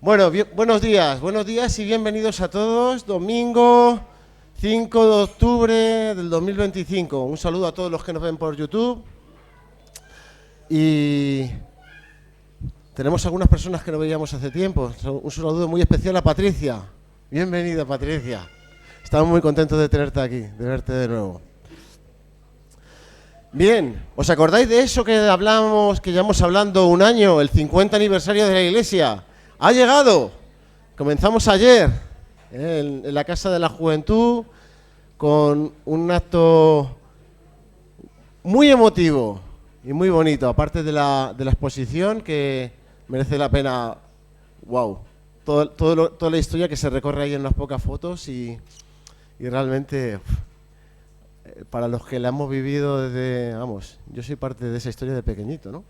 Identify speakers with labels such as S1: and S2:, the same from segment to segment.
S1: Bueno, buenos días y bienvenidos a todos. Domingo 5 de octubre del 2025. Un saludo a todos los que nos ven por YouTube. Y tenemos algunas personas que no veíamos hace tiempo. Un saludo muy especial a Patricia. Bienvenida, Patricia. Estamos muy contentos de tenerte aquí, de verte de nuevo. Bien, ¿os acordáis de eso que hablamos, que llevamos hablando un año, el 50 aniversario de la Iglesia? ¡Ha llegado! Comenzamos ayer en la Casa de la Juventud con un acto muy emotivo y muy bonito, aparte de la exposición que merece la pena. ¡Wow! Toda la historia que se recorre ahí en unas pocas fotos y realmente, para los que la hemos vivido desde, yo soy parte de esa historia de pequeñito, ¿no?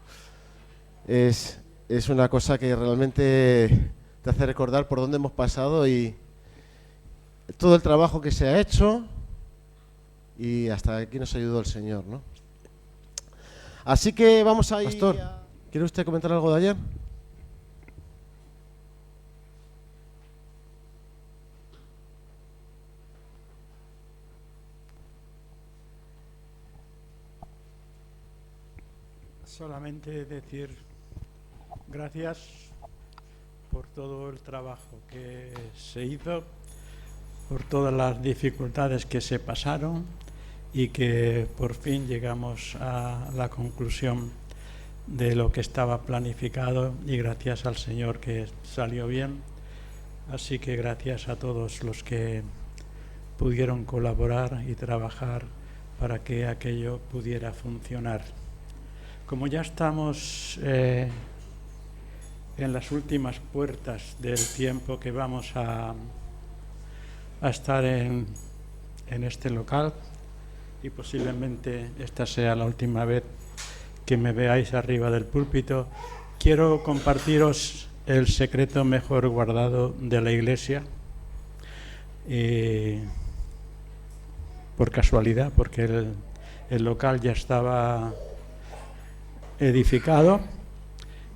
S1: Es una cosa que realmente te hace recordar por dónde hemos pasado y todo el trabajo que se ha hecho y hasta aquí nos ayudó el Señor, ¿no? Así que vamos a ir. Pastor, ¿quiere usted comentar algo de ayer?
S2: Solamente decir gracias por todo el trabajo que se hizo, por todas las dificultades que se pasaron y que por fin llegamos a la conclusión de lo que estaba planificado y gracias al Señor que salió bien. Así que gracias a todos los que pudieron colaborar y trabajar para que aquello pudiera funcionar. Como ya estamos en las últimas puertas del tiempo que vamos a estar en este local, y posiblemente esta sea la última vez que me veáis arriba del púlpito, quiero compartiros el secreto mejor guardado de la Iglesia, por casualidad, porque el local ya estaba edificado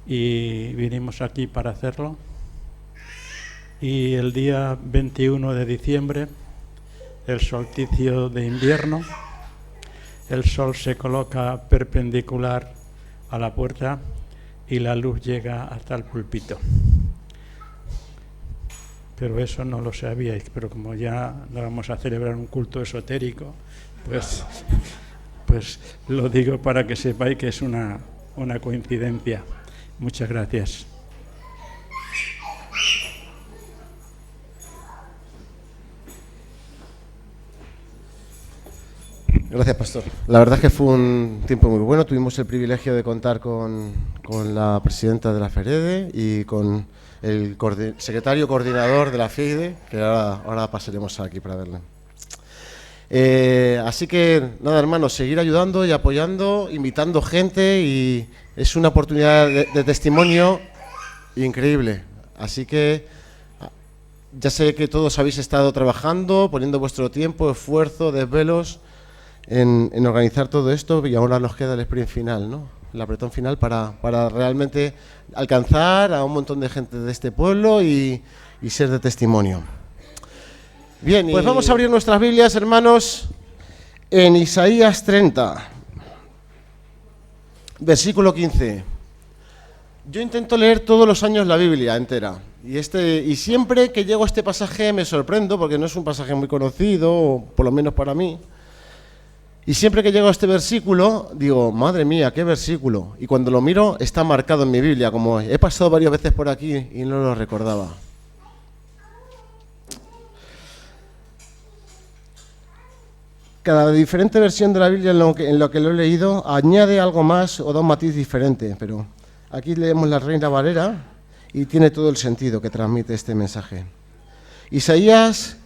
S2: y vinimos aquí para hacerlo. Y el día 21 de diciembre, el solsticio de invierno, el sol se coloca perpendicular a la puerta y la luz llega hasta el púlpito. Pero eso no lo sabíais, pero como ya vamos a celebrar un culto esotérico, pues lo digo para que sepáis que es una coincidencia. Muchas gracias.
S1: Gracias, Pastor. La verdad es que fue un tiempo muy bueno. Tuvimos el privilegio de contar con la presidenta de la FEREDE y con el secretario coordinador de la FEIDE, que ahora pasaremos aquí para verle. Así que, nada, hermanos, seguir ayudando y apoyando, invitando gente, y es una oportunidad de testimonio increíble. Así que ya sé que todos habéis estado trabajando, poniendo vuestro tiempo, esfuerzo, desvelos en organizar todo esto, y ahora nos queda el sprint final, ¿no? El apretón final para realmente alcanzar a un montón de gente de este pueblo y ser de testimonio. Bien, pues vamos a abrir nuestras Biblias, hermanos, en Isaías 30, versículo 15. Yo intento leer todos los años la Biblia entera, y siempre que llego a este pasaje me sorprendo, porque no es un pasaje muy conocido, por lo menos para mí, y siempre que llego a este versículo digo, madre mía, qué versículo, y cuando lo miro está marcado en mi Biblia, como he pasado varias veces por aquí y no lo recordaba. Cada diferente versión de la Biblia en lo que lo he leído añade algo más o da un matiz diferente, pero aquí leemos la Reina Valera y tiene todo el sentido que transmite este mensaje. Isaías,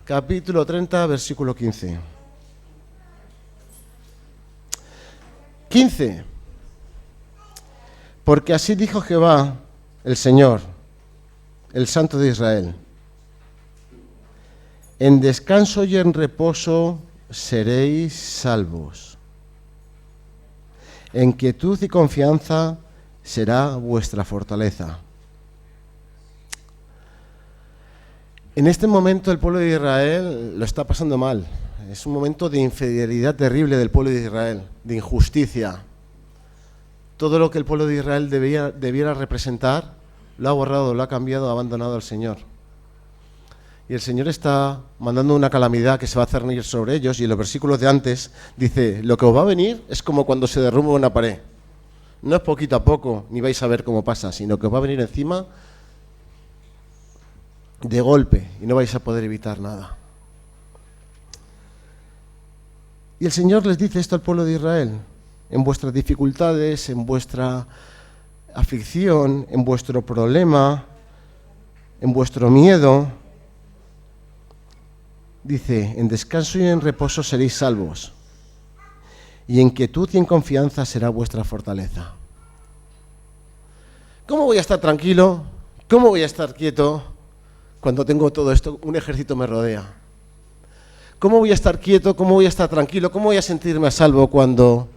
S1: capítulo 30, versículo 15. 15. Porque así dijo Jehová, el Señor, el Santo de Israel: en descanso y en reposo seréis salvos. En quietud y confianza será vuestra fortaleza. En este momento el pueblo de Israel lo está pasando mal. Es un momento de infidelidad terrible del pueblo de Israel, de injusticia. Todo lo que el pueblo de Israel debiera representar, lo ha borrado, lo ha cambiado, ha abandonado al Señor. Y el Señor está mandando una calamidad que se va a cernir sobre ellos, y en los versículos de antes dice, lo que os va a venir es como cuando se derrumba una pared. No es poquito a poco, ni vais a ver cómo pasa, sino que os va a venir encima de golpe y no vais a poder evitar nada. Y el Señor les dice esto al pueblo de Israel, en vuestras dificultades, en vuestra aflicción, en vuestro problema, en vuestro miedo, dice, en descanso y en reposo seréis salvos, y en quietud y en confianza será vuestra fortaleza. ¿Cómo voy a estar tranquilo? ¿Cómo voy a estar quieto cuando tengo todo esto, un ejército me rodea? ¿Cómo voy a estar quieto? ¿Cómo voy a estar tranquilo? ¿Cómo voy a sentirme a salvo cuando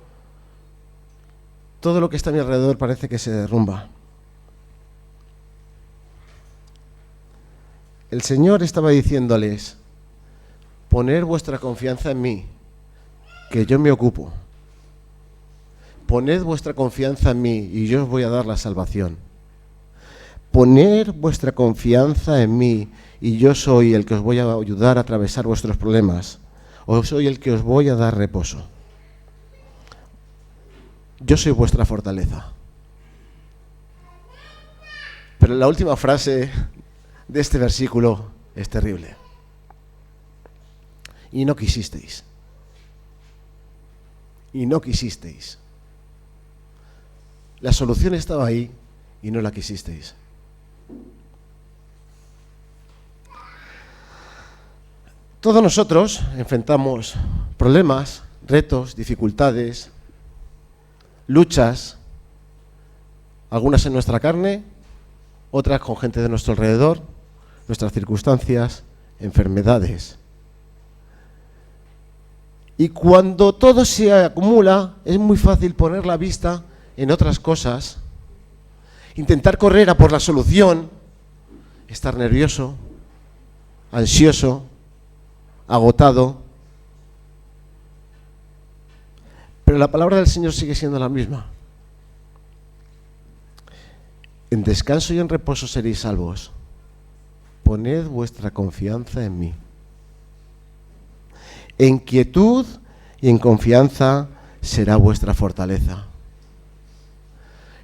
S1: todo lo que está a mi alrededor parece que se derrumba? El Señor estaba diciéndoles, poner vuestra confianza en mí, que yo me ocupo. Poned vuestra confianza en mí y yo os voy a dar la salvación. Poned vuestra confianza en mí y yo soy el que os voy a ayudar a atravesar vuestros problemas. O soy el que os voy a dar reposo. Yo soy vuestra fortaleza. Pero la última frase de este versículo es terrible. Y no quisisteis. Y no quisisteis. La solución estaba ahí y no la quisisteis. Todos nosotros enfrentamos problemas, retos, dificultades, luchas, algunas en nuestra carne, otras con gente de nuestro alrededor, nuestras circunstancias, enfermedades. Y cuando todo se acumula, es muy fácil poner la vista en otras cosas, intentar correr a por la solución, estar nervioso, ansioso, agotado. Pero la palabra del Señor sigue siendo la misma. En descanso y en reposo seréis salvos. Poned vuestra confianza en mí. En quietud y en confianza será vuestra fortaleza.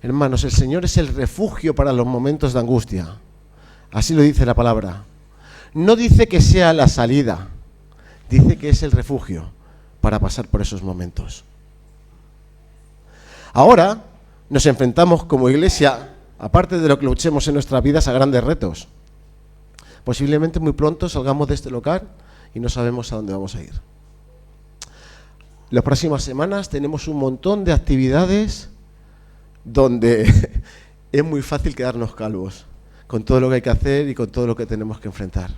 S1: Hermanos, el Señor es el refugio para los momentos de angustia. Así lo dice la palabra. No dice que sea la salida, dice que es el refugio para pasar por esos momentos. Ahora nos enfrentamos como iglesia, aparte de lo que luchemos en nuestras vidas, a grandes retos. Posiblemente muy pronto salgamos de este local y no sabemos a dónde vamos a ir. Las próximas semanas tenemos un montón de actividades donde es muy fácil quedarnos calvos con todo lo que hay que hacer y con todo lo que tenemos que enfrentar.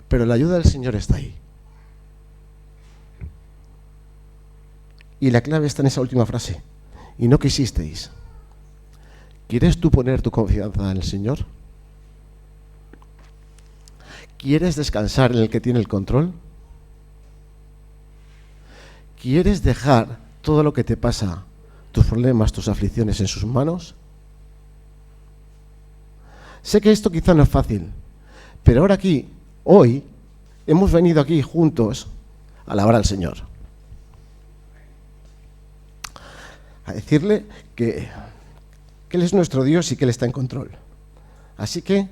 S1: Pero la ayuda del Señor está ahí. Y la clave está en esa última frase. Y no quisisteis. ¿Quieres tú poner tu confianza en el Señor? ¿Quieres descansar en el que tiene el control? ¿Quieres dejar todo lo que te pasa, tus problemas, tus aflicciones en sus manos? Sé que esto quizá no es fácil, pero ahora aquí, hoy, hemos venido aquí juntos a alabar al Señor. A decirle que Él es nuestro Dios y que Él está en control. Así que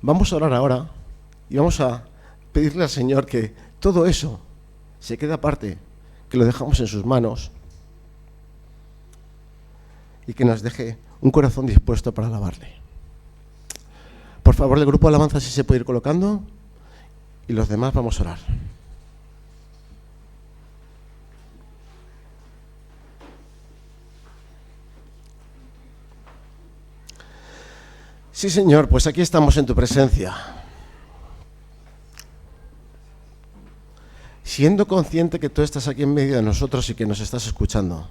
S1: vamos a orar ahora y vamos a pedirle al Señor que todo eso se quede aparte, que lo dejamos en sus manos y que nos deje un corazón dispuesto para alabarle. Por favor, el grupo de alabanza si se puede ir colocando y los demás vamos a orar. Sí, Señor, pues aquí estamos en tu presencia, siendo consciente que tú estás aquí en medio de nosotros y que nos estás escuchando.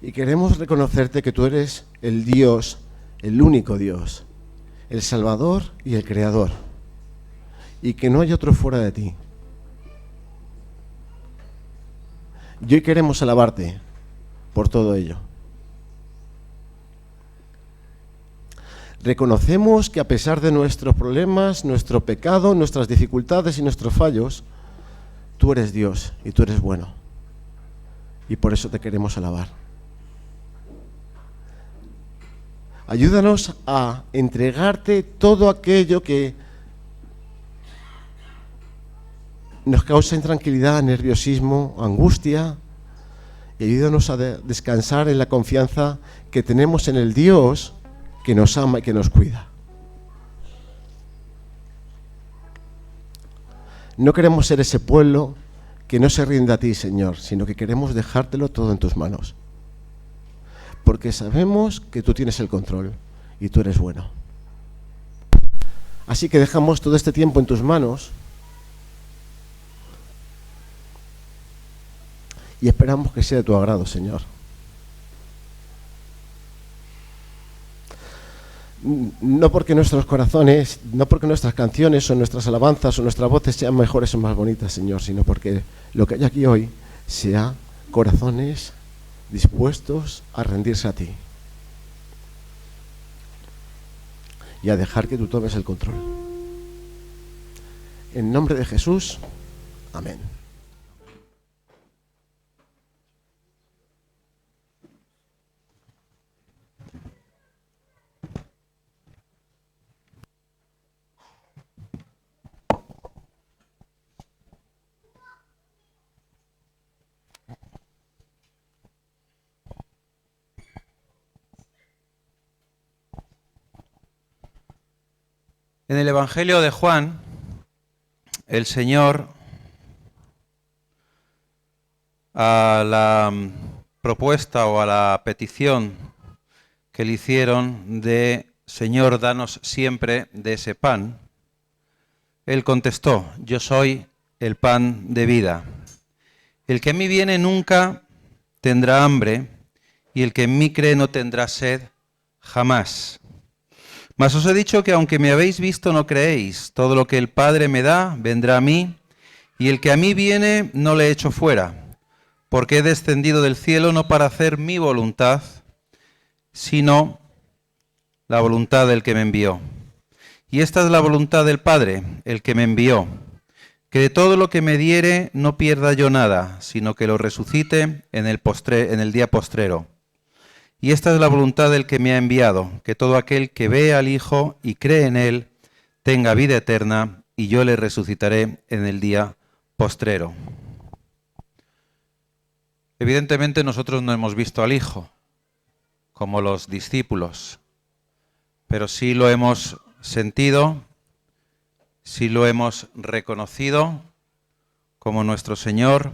S1: Y queremos reconocerte que tú eres el Dios, el único Dios, el Salvador y el Creador, y que no hay otro fuera de ti. Y hoy queremos alabarte por todo ello. Reconocemos que a pesar de nuestros problemas, nuestro pecado, nuestras dificultades y nuestros fallos, tú eres Dios y tú eres bueno. Y por eso te queremos alabar. Ayúdanos a entregarte todo aquello que nos causa intranquilidad, nerviosismo, angustia, y ayúdanos a descansar en la confianza que tenemos en el Dios que nos ama y que nos cuida. No queremos ser ese pueblo que no se rinde a ti, Señor, sino que queremos dejártelo todo en tus manos. Porque sabemos que tú tienes el control y tú eres bueno. Así que dejamos todo este tiempo en tus manos y esperamos que sea de tu agrado, Señor. No porque nuestros corazones, no porque nuestras canciones o nuestras alabanzas o nuestras voces sean mejores o más bonitas, Señor, sino porque lo que hay aquí hoy sea corazones dispuestos a rendirse a ti y a dejar que tú tomes el control. En nombre de Jesús, amén.
S3: En el Evangelio de Juan, el Señor, a la propuesta o a la petición que le hicieron de Señor, danos siempre de ese pan, Él contestó, yo soy el pan de vida. El que a mí viene nunca tendrá hambre, y el que en mí cree no tendrá sed jamás. Mas os he dicho que aunque me habéis visto no creéis. Todo lo que el Padre me da vendrá a mí, y el que a mí viene no le echo fuera, porque he descendido del cielo no para hacer mi voluntad, sino la voluntad del que me envió. Y esta es la voluntad del Padre, el que me envió, que de todo lo que me diere no pierda yo nada, sino que lo resucite en el día postrero. Y esta es la voluntad del que me ha enviado, que todo aquel que ve al Hijo y cree en Él tenga vida eterna, y yo le resucitaré en el día postrero. Evidentemente nosotros no hemos visto al Hijo, como los discípulos, pero sí lo hemos sentido, sí lo hemos reconocido como nuestro Señor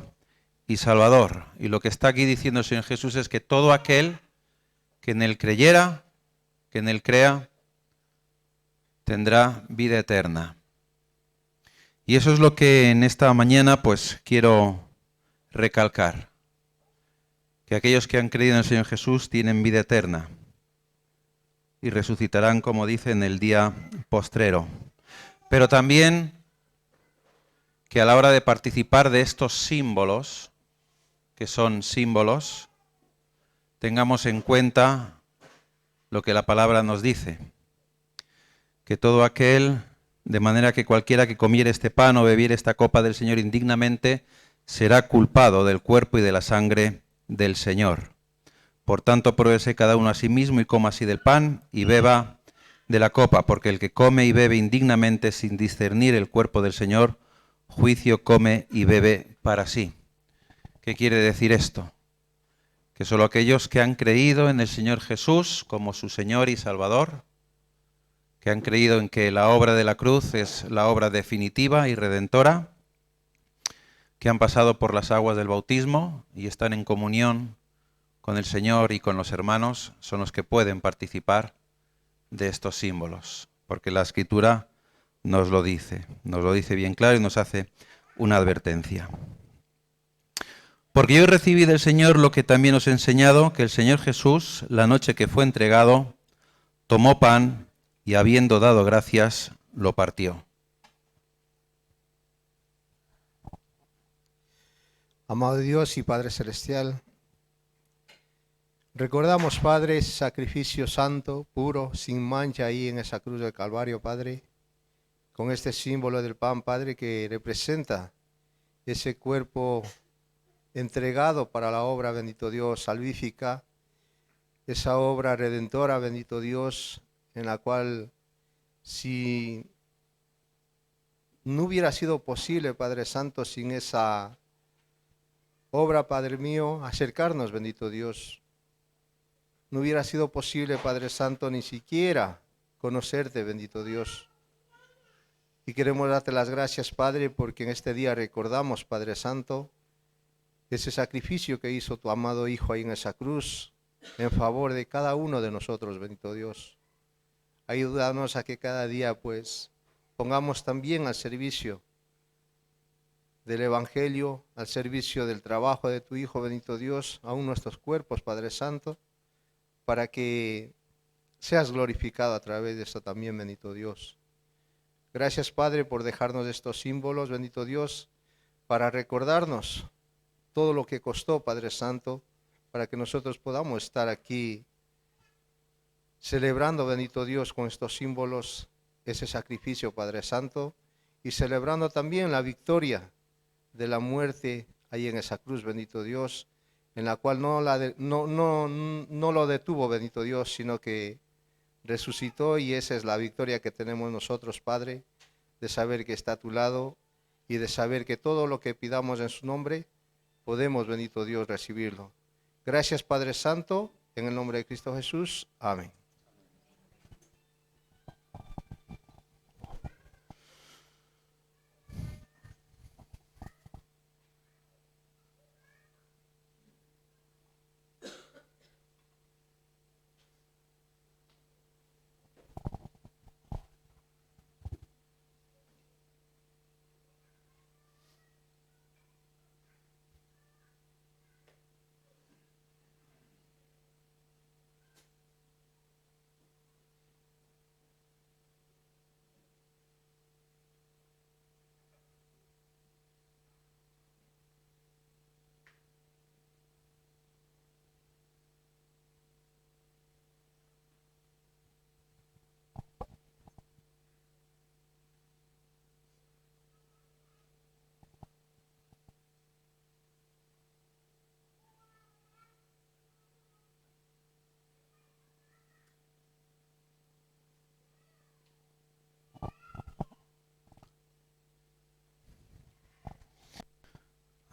S3: y Salvador. Y lo que está aquí diciendo el Señor Jesús es que todo aquel que en Él creyera, que en Él crea, tendrá vida eterna. Y eso es lo que en esta mañana pues quiero recalcar. Que aquellos que han creído en el Señor Jesús tienen vida eterna y resucitarán, como dice, en el día postrero. Pero también que a la hora de participar de estos símbolos, que son símbolos, tengamos en cuenta lo que la palabra nos dice, que todo aquel, de manera que cualquiera que comiere este pan o bebiere esta copa del Señor indignamente, será culpado del cuerpo y de la sangre del Señor. Por tanto, pruébese cada uno a sí mismo y coma así del pan y beba de la copa, porque el que come y bebe indignamente sin discernir el cuerpo del Señor, juicio come y bebe para sí. ¿Qué quiere decir esto? Que solo aquellos que han creído en el Señor Jesús como su Señor y Salvador, que han creído en que la obra de la cruz es la obra definitiva y redentora, que han pasado por las aguas del bautismo y están en comunión con el Señor y con los hermanos, son los que pueden participar de estos símbolos, porque la Escritura nos lo dice bien claro y nos hace una advertencia. Porque yo recibí del Señor lo que también os he enseñado, que el Señor Jesús, la noche que fue entregado, tomó pan y habiendo dado gracias, lo partió.
S4: Amado Dios y Padre Celestial, recordamos, Padre, ese sacrificio santo, puro, sin mancha ahí en esa cruz del Calvario, Padre, con este símbolo del pan, Padre, que representa ese cuerpo entregado para la obra, bendito Dios, salvífica, esa obra redentora, bendito Dios, en la cual si no hubiera sido posible, Padre Santo, sin esa obra, Padre mío, acercarnos, bendito Dios, no hubiera sido posible, Padre Santo, ni siquiera conocerte, bendito Dios. Y queremos darte las gracias, Padre, porque en este día recordamos, Padre Santo, ese sacrificio que hizo tu amado Hijo ahí en esa cruz, en favor de cada uno de nosotros, bendito Dios. Ayúdanos a que cada día, pues, pongamos también al servicio del Evangelio, al servicio del trabajo de tu Hijo, bendito Dios, aún nuestros cuerpos, Padre Santo, para que seas glorificado a través de esto también, bendito Dios. Gracias, Padre, por dejarnos estos símbolos, bendito Dios, para recordarnos todo lo que costó, Padre Santo, para que nosotros podamos estar aquí celebrando, bendito Dios, con estos símbolos, ese sacrificio, Padre Santo, y celebrando también la victoria de la muerte ahí en esa cruz, bendito Dios, en la cual no lo detuvo, bendito Dios, sino que resucitó, y esa es la victoria que tenemos nosotros, Padre, de saber que está a tu lado y de saber que todo lo que pidamos en su nombre, podemos, bendito Dios, recibirlo. Gracias, Padre Santo, en el nombre de Cristo Jesús. Amén.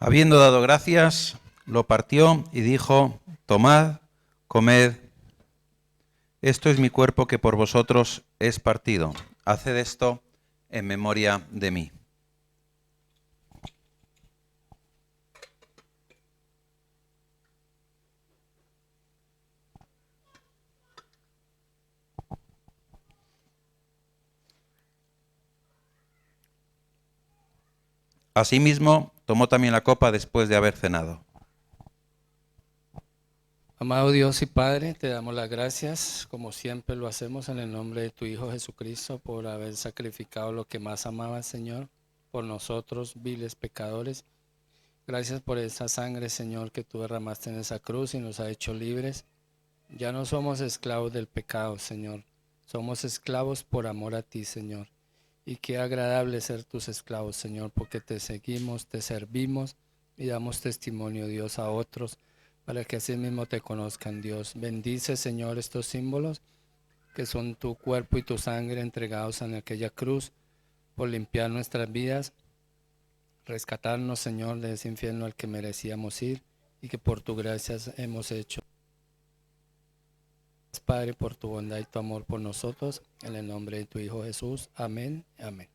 S3: Habiendo dado gracias, lo partió y dijo, tomad, comed, esto es mi cuerpo que por vosotros es partido. Haced esto en memoria de mí. Asimismo, tomó también la copa después de haber cenado.
S5: Amado Dios y Padre, te damos las gracias, como siempre lo hacemos en el nombre de tu Hijo Jesucristo, por haber sacrificado lo que más amabas, Señor, por nosotros, viles pecadores. Gracias por esa sangre, Señor, que tú derramaste en esa cruz y nos ha hecho libres. Ya no somos esclavos del pecado, Señor. Somos esclavos por amor a ti, Señor. Y qué agradable ser tus esclavos, Señor, porque te seguimos, te servimos y damos testimonio, Dios, a otros, para que así mismo te conozcan, Dios. Bendice, Señor, estos símbolos que son tu cuerpo y tu sangre entregados en aquella cruz por limpiar nuestras vidas, rescatarnos, Señor, de ese infierno al que merecíamos ir y que por tu gracia hemos hecho. Padre, por tu bondad y tu amor por nosotros, en el nombre de tu Hijo Jesús. Amén. Amén.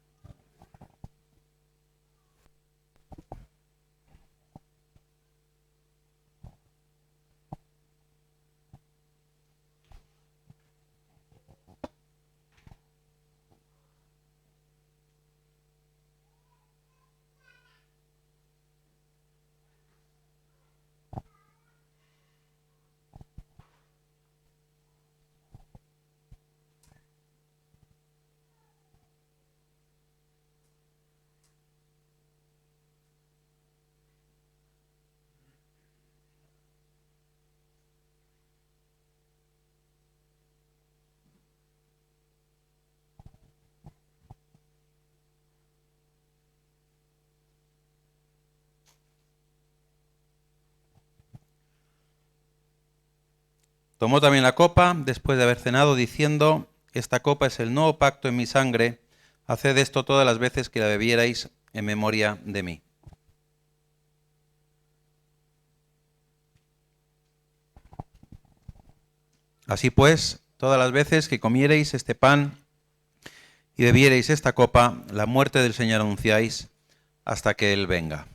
S3: Tomó también la copa después de haber cenado, diciendo: esta copa es el nuevo pacto en mi sangre. Haced esto todas las veces que la bebierais en memoria de mí. Así pues, todas las veces que comiereis este pan y bebiereis esta copa, la muerte del Señor anunciáis hasta que Él venga.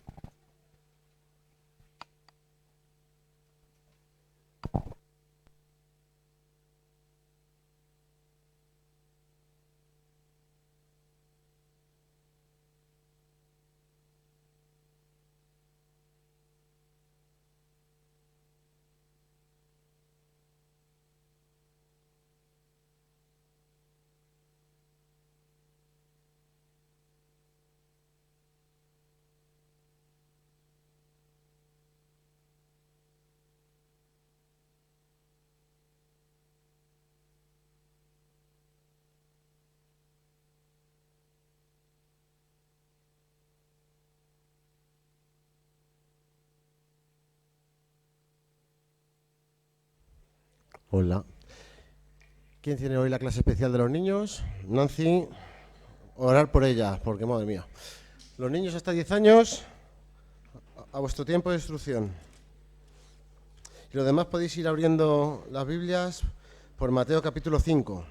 S1: Hola. ¿Quién tiene hoy la clase especial de los niños? Nancy, orar por ella, porque madre mía. Los niños hasta 10 años, a vuestro tiempo de instrucción. Y los demás podéis ir abriendo las Biblias por Mateo capítulo 5.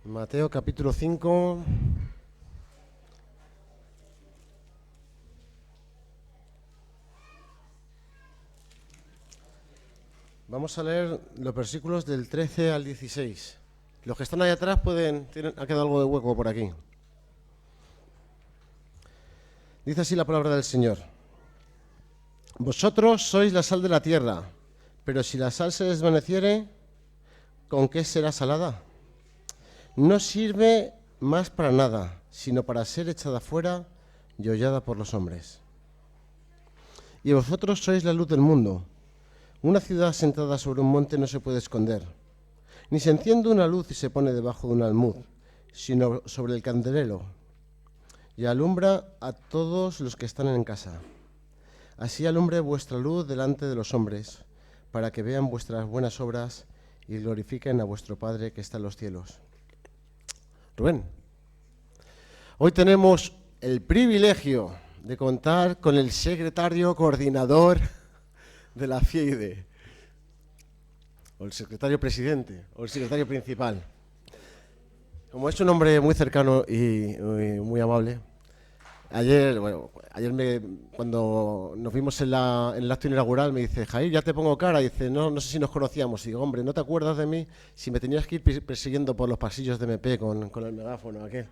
S1: Mateo capítulo 5. Vamos a leer los versículos del 13 al 16. Los que están ahí atrás ha quedado algo de hueco por aquí. Dice así la palabra del Señor. Vosotros sois la sal de la tierra, pero si la sal se desvaneciere, ¿con qué será salada? No sirve más para nada, sino para ser echada fuera y hollada por los hombres. Y vosotros sois la luz del mundo. Una ciudad sentada sobre un monte no se puede esconder, ni se enciende una luz y se pone debajo de un almud, sino sobre el candelero, y alumbra a todos los que están en casa. Así alumbre vuestra luz delante de los hombres, para que vean vuestras buenas obras y glorifiquen a vuestro Padre que está en los cielos. Rubén, hoy tenemos el privilegio de contar con el secretario coordinador de la FIEIDE, o el secretario presidente, o el secretario principal. Como es un hombre muy cercano y muy amable, ayer cuando nos vimos en el acto inaugural me dice: Jair, ya te pongo cara. Dice: no sé si nos conocíamos. Y digo: hombre, ¿no te acuerdas de mí? Si me tenías que ir persiguiendo por los pasillos de MP con el megáfono aquel,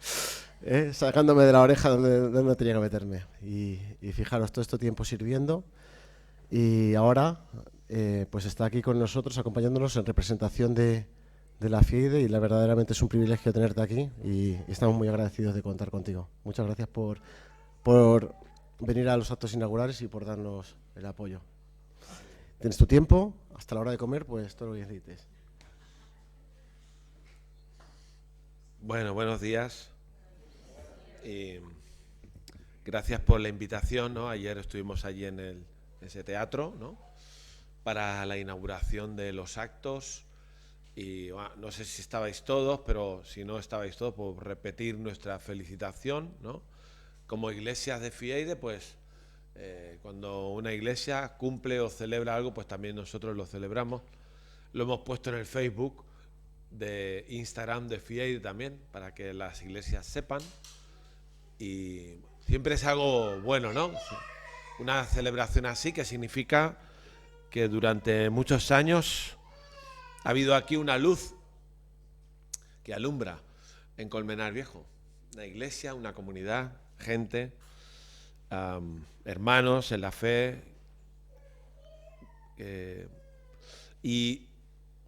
S1: sacándome de la oreja donde tenía que meterme. Y fijaros, todo este tiempo sirviendo. Y ahora pues está aquí con nosotros, acompañándonos en representación de la FIEIDE, y verdaderamente es un privilegio tenerte aquí y estamos muy agradecidos de contar contigo. Muchas gracias por venir a los actos inaugurales y por darnos el apoyo. Tienes tu tiempo, hasta la hora de comer, pues todo lo que necesites.
S6: Bueno, buenos días. Gracias por la invitación, ¿no? Ayer estuvimos allí en ese teatro, ¿no?, para la inauguración de los actos, y bueno, no sé si estabais todos, pero si no estabais todos, pues repetir nuestra felicitación, ¿no? Como iglesias de FIEIDE, pues cuando una iglesia cumple o celebra algo, pues también nosotros lo celebramos. Lo hemos puesto en el Facebook de Instagram de FIEIDE también, para que las iglesias sepan, y siempre es algo bueno, ¿no? Una celebración así, que significa que durante muchos años ha habido aquí una luz que alumbra en Colmenar Viejo. Una iglesia, una comunidad, gente, hermanos en la fe. Y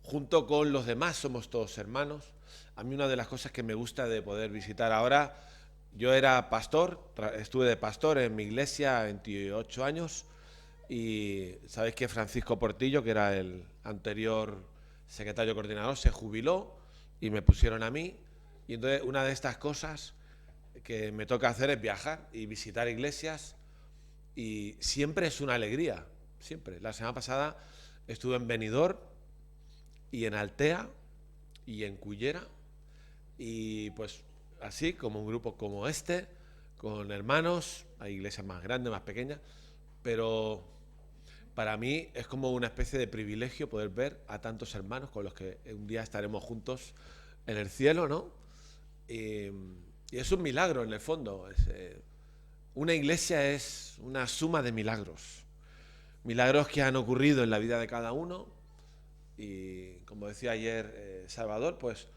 S6: junto con los demás somos todos hermanos. A mí una de las cosas que me gusta de poder visitar ahora, yo era pastor, estuve de pastor en mi iglesia 28 años, y sabéis que Francisco Portillo, que era el anterior secretario coordinador, se jubiló y me pusieron a mí. Y entonces una de estas cosas que me toca hacer es viajar y visitar iglesias, y siempre es una alegría, siempre. La semana pasada estuve en Benidorm y en Altea y en Cullera, y pues así como un grupo como este, con hermanos, hay iglesias más grandes, más pequeñas, pero para mí es como una especie de privilegio poder ver a tantos hermanos con los que un día estaremos juntos en el cielo, ¿no? Y es un milagro en el fondo. Una iglesia es una suma de milagros. Milagros que han ocurrido en la vida de cada uno. Y como decía ayer Salvador, pues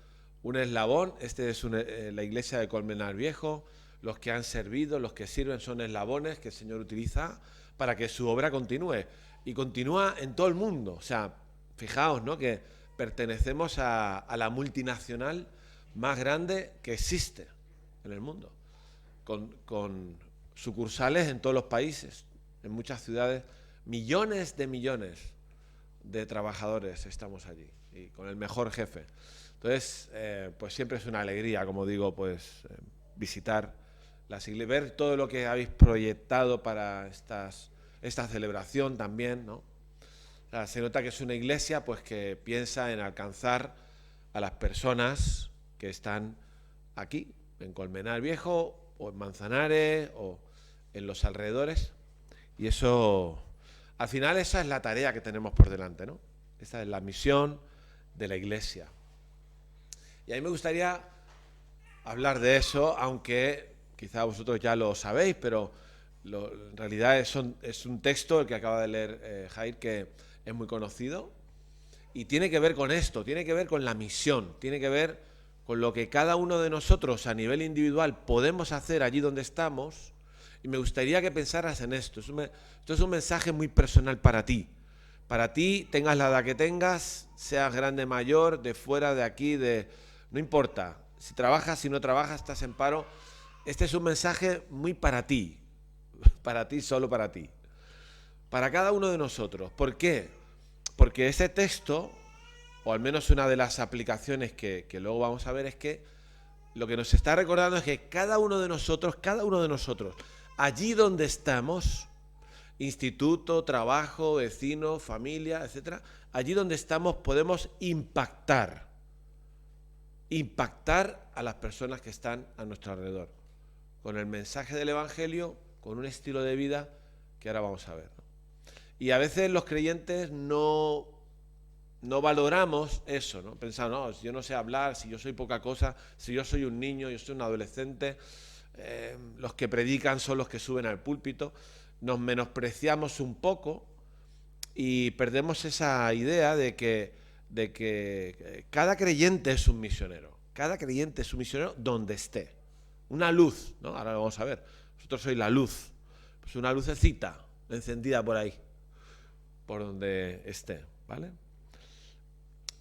S6: un eslabón. Este es la iglesia de Colmenar Viejo. Los que han servido, los que sirven son eslabones que el Señor utiliza para que su obra continúe. Y continúa en todo el mundo. O sea, fijaos, ¿no?, que pertenecemos a la multinacional más grande que existe en el mundo, con sucursales en todos los países, en muchas ciudades, millones de trabajadores estamos allí, y con el mejor jefe. Entonces, pues siempre es una alegría, como digo, pues visitar las iglesias, ver todo lo que habéis proyectado para esta celebración también, ¿no? O sea, se nota que es una iglesia pues que piensa en alcanzar a las personas que están aquí, en Colmenar Viejo, o en Manzanares, o en los alrededores. Y eso, al final, esa es la tarea que tenemos por delante, ¿no? Esa es la misión de la iglesia. Y a mí me gustaría hablar de eso, aunque quizá vosotros ya lo sabéis, pero en realidad es un texto, el que acaba de leer Jair, que es muy conocido, y tiene que ver con esto, tiene que ver con la misión, tiene que ver con lo que cada uno de nosotros a nivel individual podemos hacer allí donde estamos. Y me gustaría que pensaras en esto. Esto es un mensaje muy personal para ti. Para ti, tengas la edad que tengas, seas grande, mayor, de fuera, de aquí, no importa. Si trabajas, si no trabajas, estás en paro. Este es un mensaje muy para ti. Para ti, solo para ti. Para cada uno de nosotros. ¿Por qué? Porque ese texto, o al menos una de las aplicaciones que luego vamos a ver, es que lo que nos está recordando es que cada uno de nosotros, allí donde estamos, instituto, trabajo, vecino, familia, etcétera, allí donde estamos podemos impactar a las personas que están a nuestro alrededor, con el mensaje del Evangelio, con un estilo de vida que ahora vamos a ver, ¿no? Y a veces los creyentes no valoramos eso, ¿no? Pensamos, no, si yo no sé hablar, si yo soy poca cosa, si yo soy un niño, yo soy un adolescente, los que predican son los que suben al púlpito. Nos menospreciamos un poco y perdemos esa idea de que cada creyente es un misionero. Cada creyente es un misionero donde esté. Una luz, ¿no? Ahora lo vamos a ver. Vosotros sois la luz. Pues una lucecita encendida por ahí, por donde esté, ¿vale?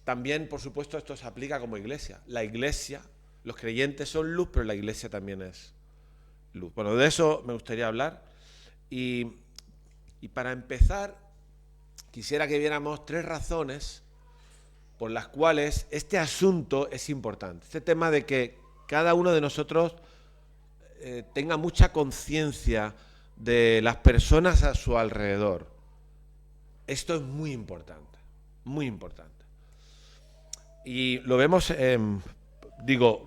S6: También, por supuesto, esto se aplica como iglesia. La iglesia, los creyentes son luz, pero la iglesia también es luz. Bueno, de eso me gustaría hablar. Y para empezar, quisiera que viéramos 3 razones por las cuales este asunto es importante. Este tema de que cada uno de nosotros tenga mucha conciencia de las personas a su alrededor. Esto es muy importante, muy importante. Y lo vemos,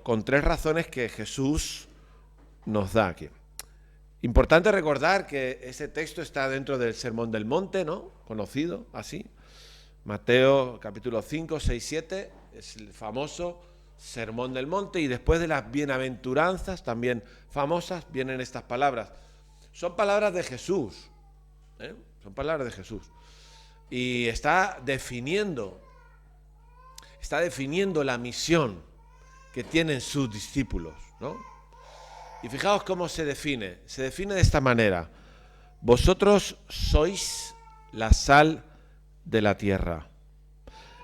S6: con 3 razones que Jesús nos da aquí. Importante recordar que ese texto está dentro del Sermón del Monte, ¿no? Conocido así. Mateo capítulo 5, 6, 7, es el famoso Sermón del Monte, y después de las bienaventuranzas, también famosas, vienen estas palabras. Son palabras de Jesús, son palabras de Jesús. Y está definiendo la misión que tienen sus discípulos, ¿no? Y fijaos cómo se define de esta manera: vosotros sois la sal de la tierra.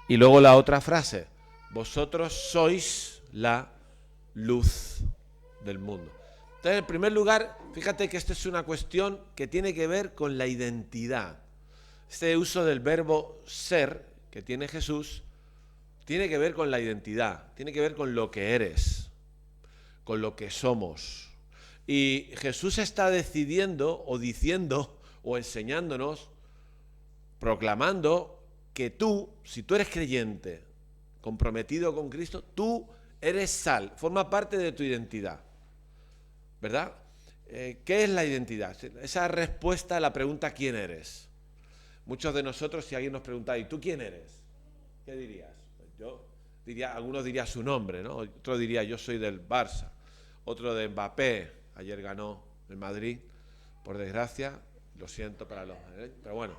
S6: Y luego la otra frase: vosotros sois la luz del mundo. Entonces, en primer lugar, fíjate que esto es una cuestión que tiene que ver con la identidad. Este uso del verbo ser que tiene Jesús tiene que ver con la identidad, tiene que ver con lo que eres, con lo que somos, Y Jesús está decidiendo o diciendo o enseñándonos, proclamando que tú, si tú eres creyente, comprometido con Cristo, tú eres sal, forma parte de tu identidad, ¿verdad? ¿Qué es la identidad? Esa respuesta a la pregunta ¿quién eres? Muchos de nosotros, si alguien nos pregunta, ¿y tú quién eres? ¿Qué dirías? Pues yo diría, algunos dirían su nombre, ¿no? Otro diría, yo soy del Barça, otro de Mbappé, ayer ganó el Madrid, por desgracia, lo siento para los... pero bueno,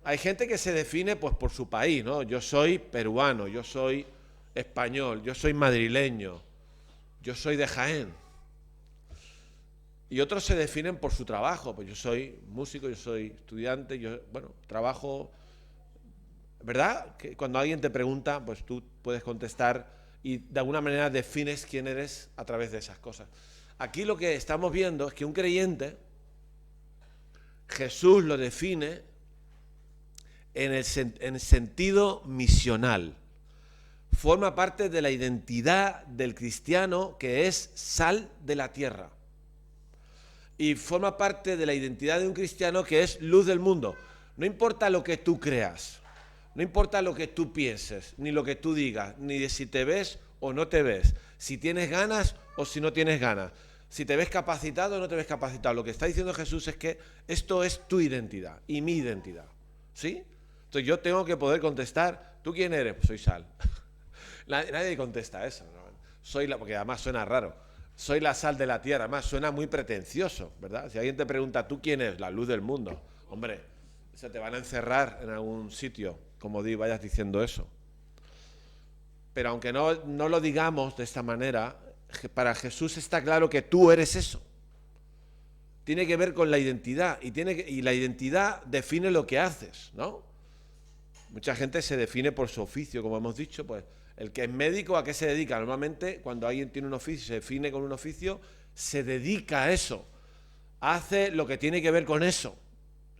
S6: hay gente que se define pues por su país, ¿no? Yo soy peruano, yo soy español, yo soy madrileño, yo soy de Jaén. Y otros se definen por su trabajo, pues yo soy músico, yo soy estudiante, yo, bueno, trabajo, ¿verdad? Que cuando alguien te pregunta, pues tú puedes contestar y de alguna manera defines quién eres a través de esas cosas. Aquí lo que estamos viendo es que un creyente, Jesús lo define en sentido misional. Forma parte de la identidad del cristiano, que es sal de la tierra. Y forma parte de la identidad de un cristiano, que es luz del mundo. No importa lo que tú creas, no importa lo que tú pienses, ni lo que tú digas, ni de si te ves o no te ves, si tienes ganas o si no tienes ganas, si te ves capacitado o no te ves capacitado. Lo que está diciendo Jesús es que esto es tu identidad y mi identidad, ¿sí? Entonces yo tengo que poder contestar, ¿tú quién eres? Pues soy sal. Nadie contesta eso, ¿no? Porque además suena raro. Soy la sal de la tierra, además suena muy pretencioso, ¿verdad? Si alguien te pregunta, ¿tú quién eres? La luz del mundo. Hombre, se te van a encerrar en algún sitio, como vayas diciendo eso. Pero aunque no lo digamos de esta manera, para Jesús está claro que tú eres eso. Tiene que ver con la identidad, y la identidad define lo que haces, ¿no? Mucha gente se define por su oficio, como hemos dicho, pues el que es médico, ¿a qué se dedica? Normalmente, cuando alguien tiene un oficio, se define con un oficio, se dedica a eso, hace lo que tiene que ver con eso,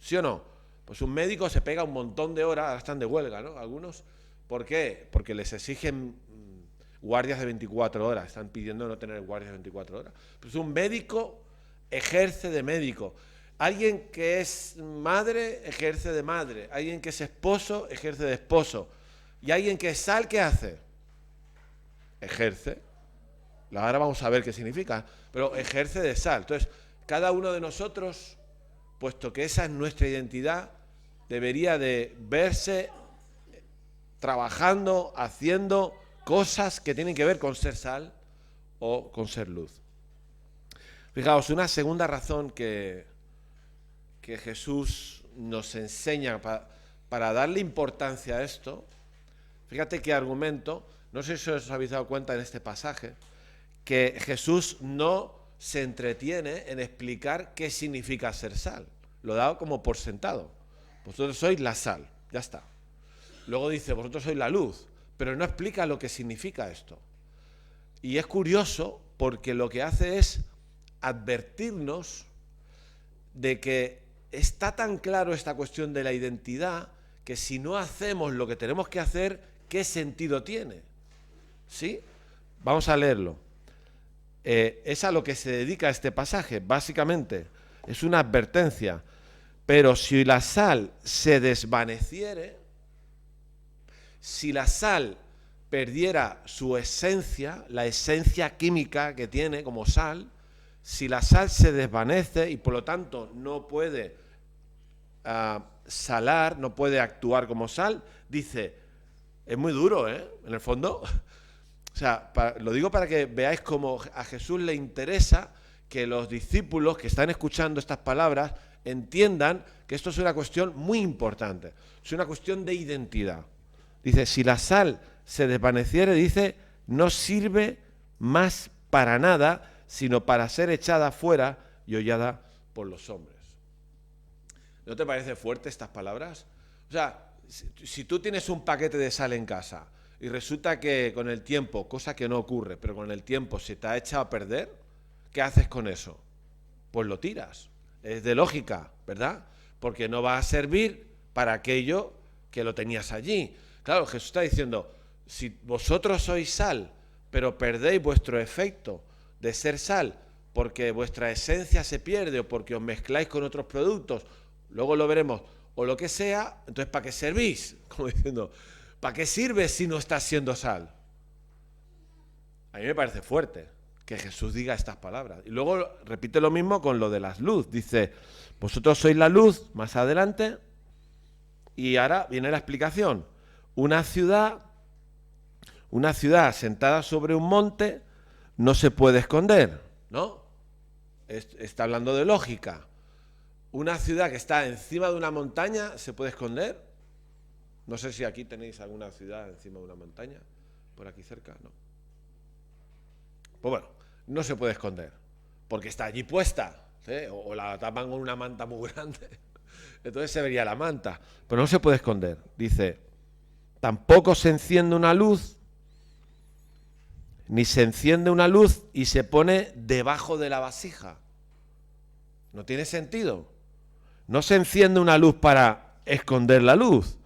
S6: ¿sí o no? Pues un médico se pega un montón de horas, ahora están de huelga, ¿no? Algunos, ¿por qué? Porque les exigen guardias de 24 horas, están pidiendo no tener guardias de 24 horas. Pues un médico ejerce de médico. Alguien que es madre, ejerce de madre. Alguien que es esposo, ejerce de esposo. Y alguien que es sal, ¿qué hace? Ejerce. Ahora vamos a ver qué significa, pero ejerce de sal. Entonces, cada uno de nosotros, puesto que esa es nuestra identidad, debería de verse trabajando, haciendo cosas que tienen que ver con ser sal o con ser luz. Fijaos, una segunda razón que Jesús nos enseña para darle importancia a esto, fíjate qué argumento, no sé si os habéis dado cuenta en este pasaje, que Jesús no se entretiene en explicar qué significa ser sal, lo da como por sentado. Vosotros sois la sal, ya está. Luego dice, vosotros sois la luz, pero no explica lo que significa esto. Y es curioso porque lo que hace es advertirnos de que está tan claro esta cuestión de la identidad que si no hacemos lo que tenemos que hacer, ¿qué sentido tiene? ¿Sí? Vamos a leerlo. Es a lo que se dedica este pasaje, básicamente. Es una advertencia. Pero si la sal se desvaneciere, si la sal perdiera su esencia, la esencia química que tiene como sal, si la sal se desvanece y por lo tanto no puede salar, no puede actuar como sal, dice, es muy duro, en el fondo. O sea, lo digo para que veáis cómo a Jesús le interesa que los discípulos que están escuchando estas palabras entiendan que esto es una cuestión muy importante, es una cuestión de identidad. Dice, si la sal se desvaneciere, dice, no sirve más para nada, sino para ser echada fuera y hollada por los hombres. ¿No te parece fuerte estas palabras? O sea, si tú tienes un paquete de sal en casa y resulta que con el tiempo, cosa que no ocurre, pero con el tiempo se te ha echado a perder, ¿qué haces con eso? Pues lo tiras. Es de lógica, ¿verdad? Porque no va a servir para aquello que lo tenías allí. Claro, Jesús está diciendo, si vosotros sois sal, pero perdéis vuestro efecto de ser sal, porque vuestra esencia se pierde o porque os mezcláis con otros productos, luego lo veremos, o lo que sea, entonces ¿para qué servís? Como diciendo, ¿para qué sirve si no estás siendo sal? A mí me parece fuerte que Jesús diga estas palabras. Y luego repite lo mismo con lo de las luz. Dice, vosotros sois la luz, más adelante, y ahora viene la explicación. Una ciudad sentada sobre un monte no se puede esconder, ¿no? Está hablando de lógica. Una ciudad que está encima de una montaña, ¿se puede esconder? No sé si aquí tenéis alguna ciudad encima de una montaña, por aquí cerca, ¿no? Pues bueno, no se puede esconder, porque está allí puesta, ¿sí? O la tapan con una manta muy grande, entonces se vería la manta, pero no se puede esconder. Dice, tampoco se enciende una luz, ni se enciende una luz y se pone debajo de la vasija. No tiene sentido. No se enciende una luz para esconder la luz,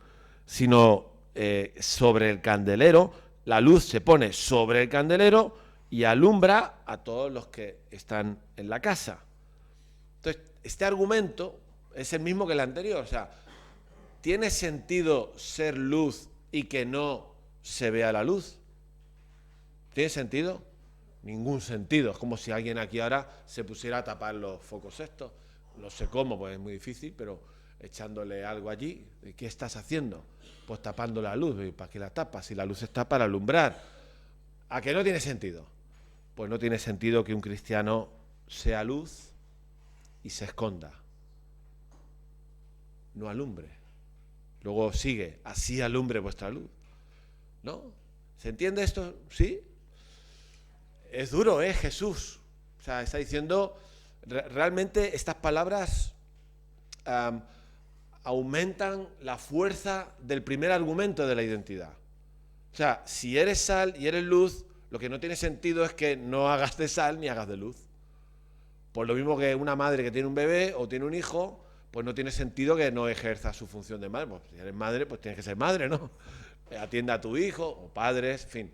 S6: sino sobre el candelero. La luz se pone sobre el candelero y alumbra a todos los que están en la casa. Entonces, este argumento es el mismo que el anterior. O sea, ¿tiene sentido ser luz y que no se vea la luz? ¿Tiene sentido? Ningún sentido. Es como si alguien aquí ahora se pusiera a tapar los focos estos. No sé cómo, pues es muy difícil, pero echándole algo allí. ¿Qué estás haciendo? Pues tapando la luz. ¿Para qué la tapas? Si la luz está para alumbrar. ¿A qué no tiene sentido? Pues no tiene sentido que un cristiano sea luz y se esconda. No alumbre. Luego sigue, así alumbre vuestra luz. ¿No? ¿Se entiende esto? ¿Sí? Es duro, Jesús. O sea, está diciendo, realmente estas palabras aumentan la fuerza del primer argumento de la identidad. O sea, si eres sal y eres luz, lo que no tiene sentido es que no hagas de sal ni hagas de luz. Por lo mismo que una madre que tiene un bebé o tiene un hijo, pues no tiene sentido que no ejerza su función de madre. Pues si eres madre, pues tienes que ser madre, ¿no? Atienda a tu hijo o padres, en fin.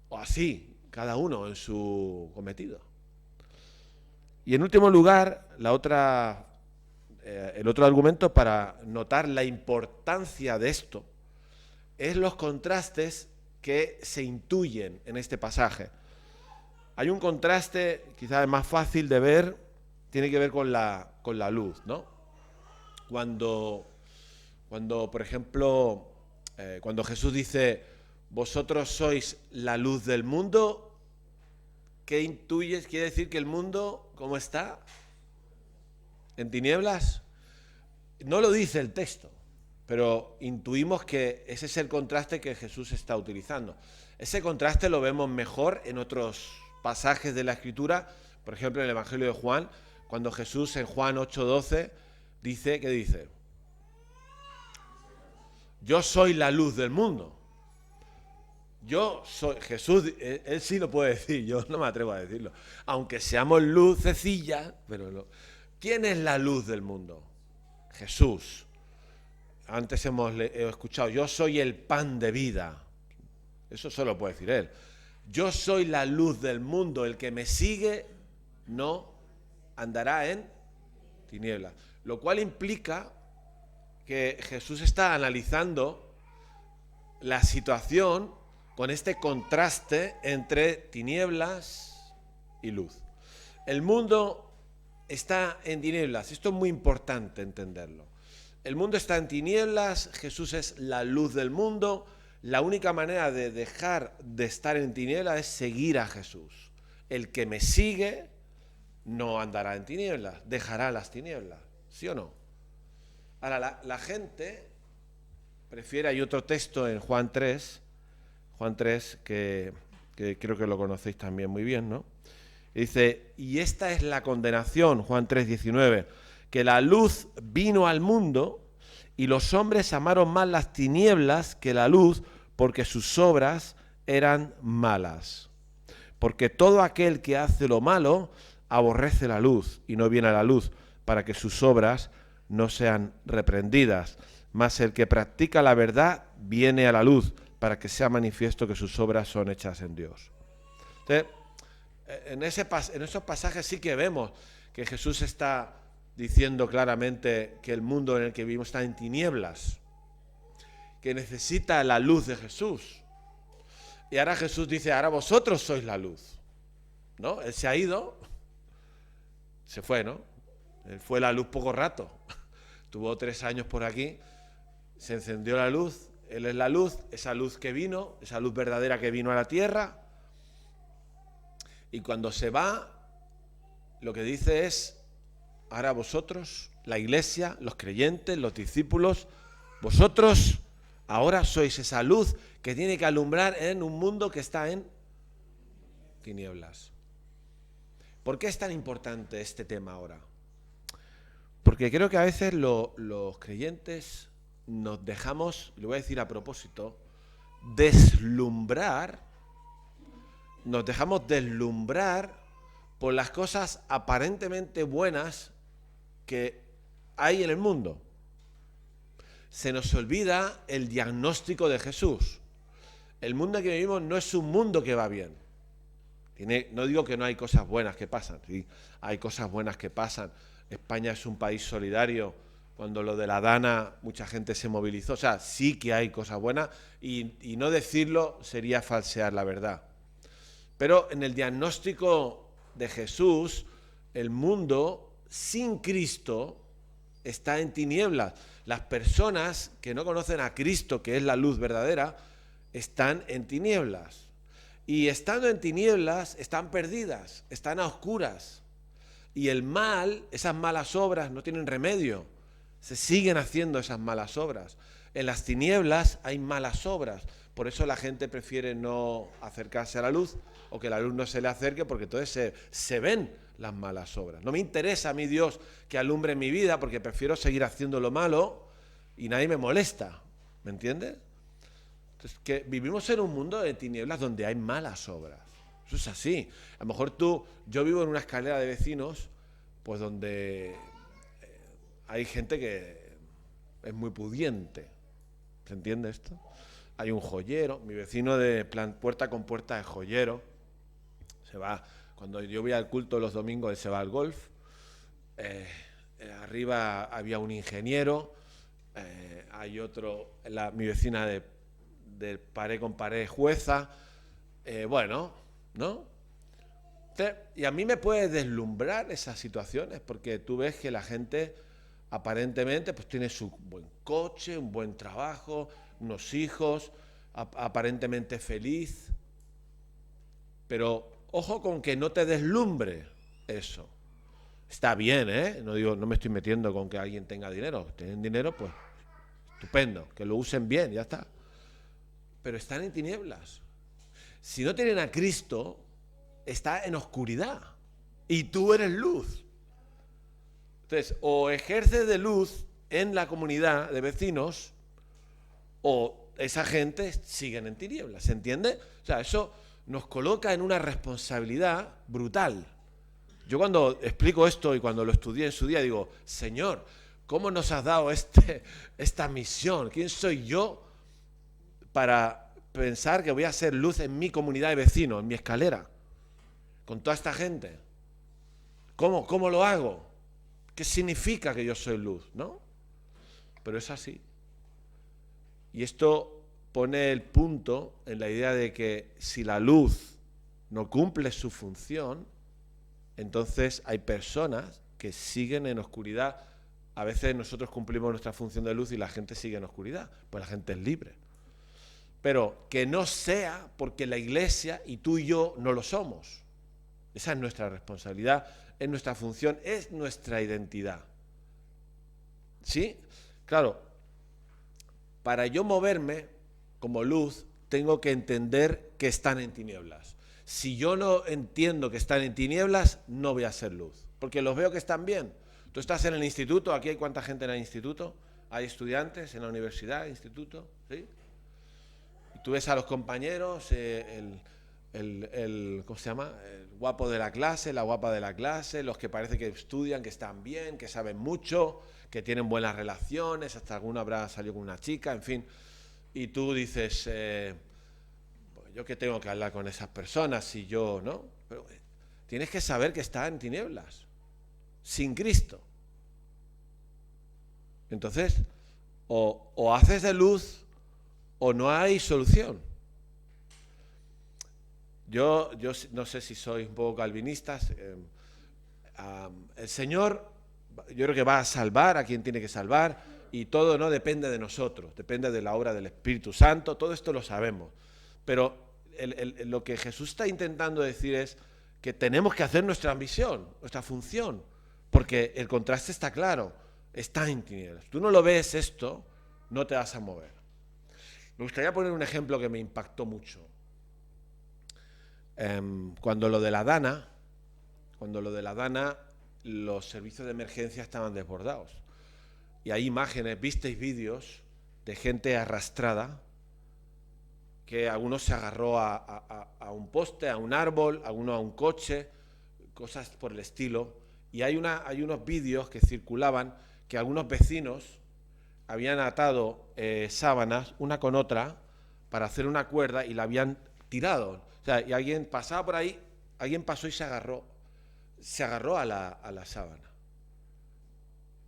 S6: O así, cada uno en su cometido. Y en último lugar, el otro argumento para notar la importancia de esto es los contrastes que se intuyen en este pasaje. Hay un contraste, quizás más fácil de ver, tiene que ver con la luz, ¿no? Cuando por ejemplo, cuando Jesús dice, vosotros sois la luz del mundo, ¿qué intuyes? ¿Quiere decir que el mundo, cómo está? ¿En tinieblas? No lo dice el texto, pero intuimos que ese es el contraste que Jesús está utilizando. Ese contraste lo vemos mejor en otros pasajes de la Escritura, por ejemplo en el Evangelio de Juan, cuando Jesús en Juan 8:12 dice, ¿qué dice? Yo soy la luz del mundo. Yo soy, Jesús, él sí lo puede decir, yo no me atrevo a decirlo. Aunque seamos lucecillas, pero no. ¿Quién es la luz del mundo? Jesús. Antes hemos escuchado, yo soy el pan de vida. Eso solo puede decir él. Yo soy la luz del mundo, el que me sigue no andará en tinieblas. Lo cual implica que Jesús está analizando la situación con este contraste entre tinieblas y luz. El mundo está en tinieblas, esto es muy importante entenderlo. El mundo está en tinieblas, Jesús es la luz del mundo. La única manera de dejar de estar en tinieblas es seguir a Jesús. El que me sigue no andará en tinieblas, dejará las tinieblas, ¿sí o no? Ahora, la gente prefiere, hay otro texto en Juan 3, que creo que lo conocéis también muy bien, ¿no? Y dice, y esta es la condenación, Juan 3:19, que la luz vino al mundo y los hombres amaron más las tinieblas que la luz porque sus obras eran malas. Porque todo aquel que hace lo malo aborrece la luz y no viene a la luz para que sus obras no sean reprendidas. Mas el que practica la verdad viene a la luz para que sea manifiesto que sus obras son hechas en Dios. Entonces, en esos pasajes sí que vemos que Jesús está diciendo claramente que el mundo en el que vivimos está en tinieblas, que necesita la luz de Jesús. Y ahora Jesús dice, ahora vosotros sois la luz, ¿no? Él se ha ido, se fue, ¿no? Él fue la luz poco rato, tuvo 3 años por aquí, se encendió la luz, Él es la luz, esa luz que vino, esa luz verdadera que vino a la tierra, y cuando se va, lo que dice es, ahora vosotros, la iglesia, los creyentes, los discípulos, vosotros ahora sois esa luz que tiene que alumbrar en un mundo que está en tinieblas. ¿Por qué es tan importante este tema ahora? Porque creo que a veces los creyentes nos dejamos, lo voy a decir a propósito, nos dejamos deslumbrar por las cosas aparentemente buenas que hay en el mundo. Se nos olvida el diagnóstico de Jesús. El mundo en que vivimos no es un mundo que va bien. No digo que no hay cosas buenas que pasan, sí, hay cosas buenas que pasan. España es un país solidario. Cuando lo de la Dana, mucha gente se movilizó. O sea, sí que hay cosas buenas y no decirlo sería falsear la verdad. Pero en el diagnóstico de Jesús, el mundo sin Cristo está en tinieblas. Las personas que no conocen a Cristo, que es la luz verdadera, están en tinieblas. Y estando en tinieblas, están perdidas, están a oscuras. Y el mal, esas malas obras, no tienen remedio. Se siguen haciendo esas malas obras. En las tinieblas hay malas obras. Por eso la gente prefiere no acercarse a la luz o que la luz no se le acerque, porque entonces se ven las malas obras. No me interesa a mí Dios que alumbre mi vida, porque prefiero seguir haciendo lo malo y nadie me molesta. ¿Me entiendes? Entonces, que vivimos en un mundo de tinieblas donde hay malas obras. Eso es así. A lo mejor yo vivo en una escalera de vecinos, pues donde hay gente que es muy pudiente. ¿Se entiende esto? Hay un joyero, mi vecino de puerta con puerta es joyero. Se va, cuando yo voy al culto los domingos, él se va al golf. Arriba había un ingeniero, hay otro, mi vecina de pared con pared jueza. Bueno, ¿no? Y a mí me puede deslumbrar esas situaciones, porque tú ves que la gente aparentemente pues tiene su buen coche, un buen trabajo, unos hijos, aparentemente feliz. Pero ojo con que no te deslumbre eso. Está bien, ¿eh? No me estoy metiendo con que alguien tenga dinero. Tienen dinero, pues estupendo, que lo usen bien, ya está. Pero están en tinieblas. Si no tienen a Cristo, está en oscuridad. Y tú eres luz. Entonces, o ejerces de luz en la comunidad de vecinos, o esa gente siguen en tinieblas, ¿se entiende? O sea, eso nos coloca en una responsabilidad brutal. Yo cuando explico esto y cuando lo estudié en su día, digo, Señor, ¿cómo nos has dado esta misión? ¿Quién soy yo para pensar que voy a hacer luz en mi comunidad de vecinos, en mi escalera, con toda esta gente? ¿Cómo lo hago? ¿Qué significa que yo soy luz? ¿No? Pero es así. Y esto pone el punto en la idea de que si la luz no cumple su función, entonces hay personas que siguen en oscuridad. A veces nosotros cumplimos nuestra función de luz y la gente sigue en oscuridad, pues la gente es libre. Pero que no sea porque la iglesia y tú y yo no lo somos. Esa es nuestra responsabilidad, es nuestra función, es nuestra identidad. ¿Sí? Claro, para yo moverme como luz, tengo que entender que están en tinieblas. Si yo no entiendo que están en tinieblas, no voy a ser luz, porque los veo que están bien. Tú estás en el instituto, aquí hay cuánta gente en el instituto, hay estudiantes en la universidad, instituto, ¿sí? Y tú ves a los compañeros, ¿cómo se llama? El guapo de la clase, la guapa de la clase, los que parece que estudian, que están bien, que saben mucho, que tienen buenas relaciones, hasta alguno habrá salido con una chica, en fin. Y tú dices, ¿yo qué tengo que hablar con esas personas si yo, no? Pero tienes que saber que está en tinieblas, sin Cristo. Entonces, o haces de luz o no hay solución. Yo no sé si sois un poco calvinistas. El Señor, yo creo que va a salvar a quien tiene que salvar, y todo no depende de nosotros, depende de la obra del Espíritu Santo. Todo esto lo sabemos. Pero lo que Jesús está intentando decir es que tenemos que hacer nuestra misión, nuestra función, porque el contraste está claro, está en tinieblas. Tú no lo ves esto, no te vas a mover. Me gustaría poner un ejemplo que me impactó mucho. Cuando lo de la Dana, los servicios de emergencia estaban desbordados. Y hay imágenes, visteis vídeos de gente arrastrada, que algunos se agarró a un poste, a un árbol, algunos a un coche, cosas por el estilo. Y hay unos vídeos que circulaban que algunos vecinos habían atado sábanas una con otra para hacer una cuerda y la habían tirado. O sea, y alguien pasaba por ahí, alguien pasó y se agarró a la sábana.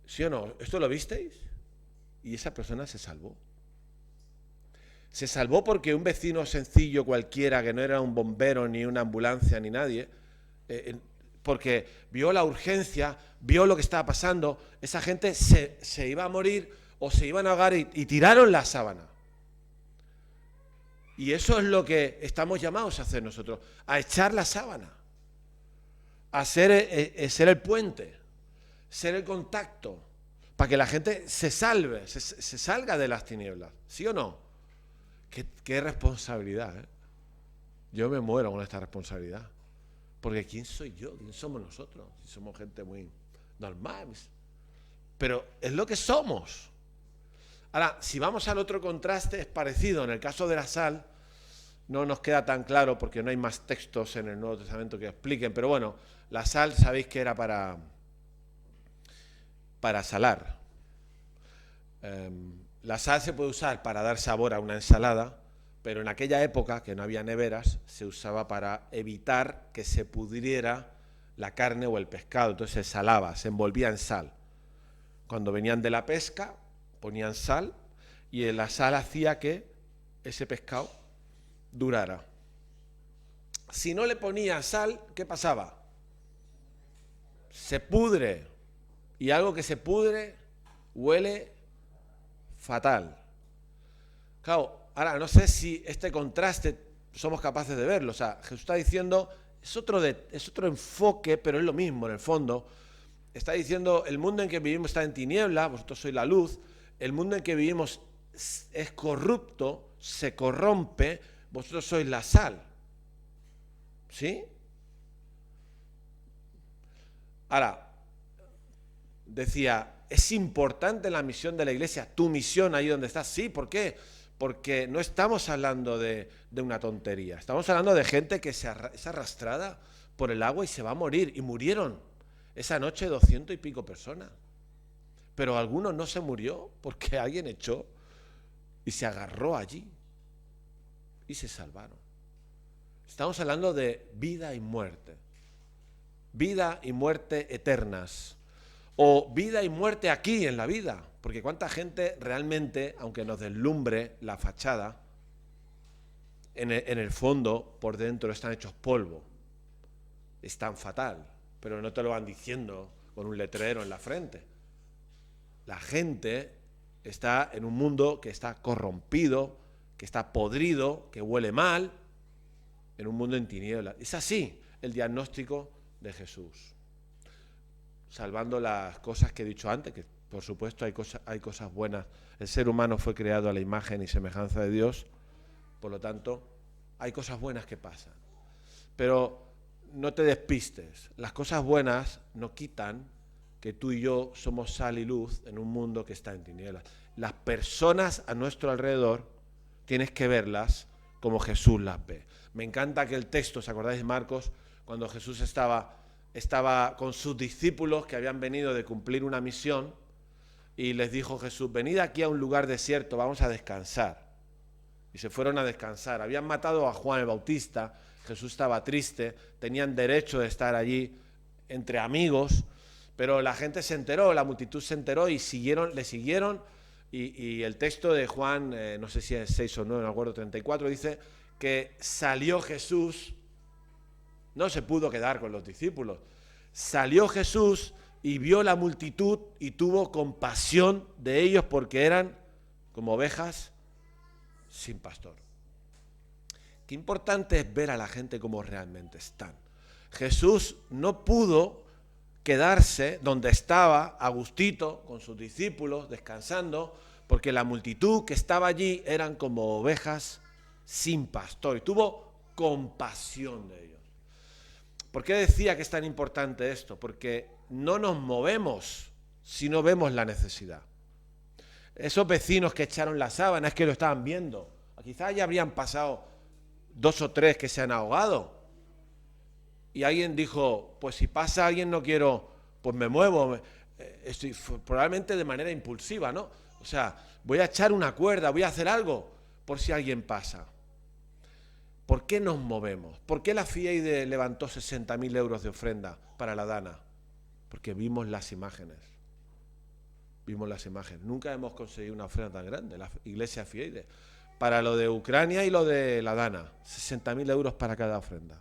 S6: ¿Sí o no? ¿Esto lo visteis? Y esa persona se salvó. Se salvó porque un vecino sencillo cualquiera, que no era un bombero, ni una ambulancia, ni nadie, porque vio la urgencia, vio lo que estaba pasando, esa gente se iba a morir o se iban a ahogar y tiraron la sábana. Y eso es lo que estamos llamados a hacer nosotros, a echar la sábana, a ser el puente, ser el contacto, para que la gente se salve, se salga de las tinieblas. ¿Sí o no? Qué responsabilidad, ¿eh? Yo me muero con esta responsabilidad. Porque ¿quién soy yo? ¿Quién somos nosotros? Si somos gente muy normal. Pero es lo que somos. Ahora, si vamos al otro contraste, es parecido. En el caso de la sal, no nos queda tan claro porque no hay más textos en el Nuevo Testamento que expliquen. Pero bueno, la sal sabéis que era para salar. La sal se puede usar para dar sabor a una ensalada, pero en aquella época, que no había neveras, se usaba para evitar que se pudriera la carne o el pescado. Entonces se salaba, se envolvía en sal. Cuando venían de la pesca, ponían sal, y la sal hacía que ese pescado durara. Si no le ponía sal, ¿qué pasaba? Se pudre. Y algo que se pudre huele fatal. Claro, ahora no sé si este contraste somos capaces de verlo. O sea, Jesús está diciendo, es otro enfoque, pero es lo mismo en el fondo. Está diciendo, el mundo en que vivimos está en tinieblas, vosotros sois la luz. El mundo en que vivimos es corrupto, se corrompe, vosotros sois la sal. ¿Sí? Ahora, decía, es importante la misión de la iglesia, tu misión ahí donde estás. Sí, ¿por qué? Porque no estamos hablando de una tontería. Estamos hablando de gente que es arrastrada por el agua y se va a morir. Y murieron esa noche 200 y pico personas. Pero algunos no se murió porque alguien echó y se agarró allí. Y se salvaron. Estamos hablando de vida y muerte. Vida y muerte eternas. O vida y muerte aquí en la vida, porque cuánta gente realmente, aunque nos deslumbre la fachada, en el fondo, por dentro, están hechos polvo. Es tan fatal, pero no te lo van diciendo con un letrero en la frente. La gente está en un mundo que está corrompido, que está podrido, que huele mal, en un mundo en tinieblas. Es así el diagnóstico de Jesús. Salvando las cosas que he dicho antes, que por supuesto hay cosas buenas. El ser humano fue creado a la imagen y semejanza de Dios, por lo tanto, hay cosas buenas que pasan. Pero no te despistes, las cosas buenas no quitan que tú y yo somos sal y luz en un mundo que está en tinieblas. Las personas a nuestro alrededor tienes que verlas como Jesús las ve. Me encanta aquel texto, ¿os acordáis de Marcos? Cuando Jesús estaba con sus discípulos que habían venido de cumplir una misión y les dijo Jesús, venid aquí a un lugar desierto, vamos a descansar. y se fueron a descansar. Habían matado a Juan el Bautista, Jesús estaba triste, tenían derecho de estar allí entre amigos, pero la gente se enteró, la multitud se enteró y le siguieron, y el texto de Juan, no sé si es 6 o 9, no me acuerdo, 34, dice que salió Jesús, no se pudo quedar con los discípulos, salió Jesús y vio la multitud y tuvo compasión de ellos porque eran como ovejas sin pastor. Qué importante es ver a la gente como realmente están. Jesús no pudo quedarse donde estaba, a gustito, con sus discípulos, descansando, porque la multitud que estaba allí eran como ovejas sin pastor, y tuvo compasión de ellos. ¿Por qué decía que es tan importante esto? Porque no nos movemos si no vemos la necesidad. Esos vecinos que echaron la sábana es que lo estaban viendo. Quizás ya habrían pasado 2 o 3 que se han ahogado. Y alguien dijo, pues si pasa alguien no quiero, pues me muevo. Probablemente de manera impulsiva, ¿no? O sea, voy a echar una cuerda, voy a hacer algo por si alguien pasa. ¿Por qué nos movemos? ¿Por qué la FIEIDE levantó 60.000 euros de ofrenda para la Dana? Porque vimos las imágenes. Vimos las imágenes. Nunca hemos conseguido una ofrenda tan grande, la Iglesia FIEIDE. Para lo de Ucrania y lo de la Dana. 60.000 euros para cada ofrenda.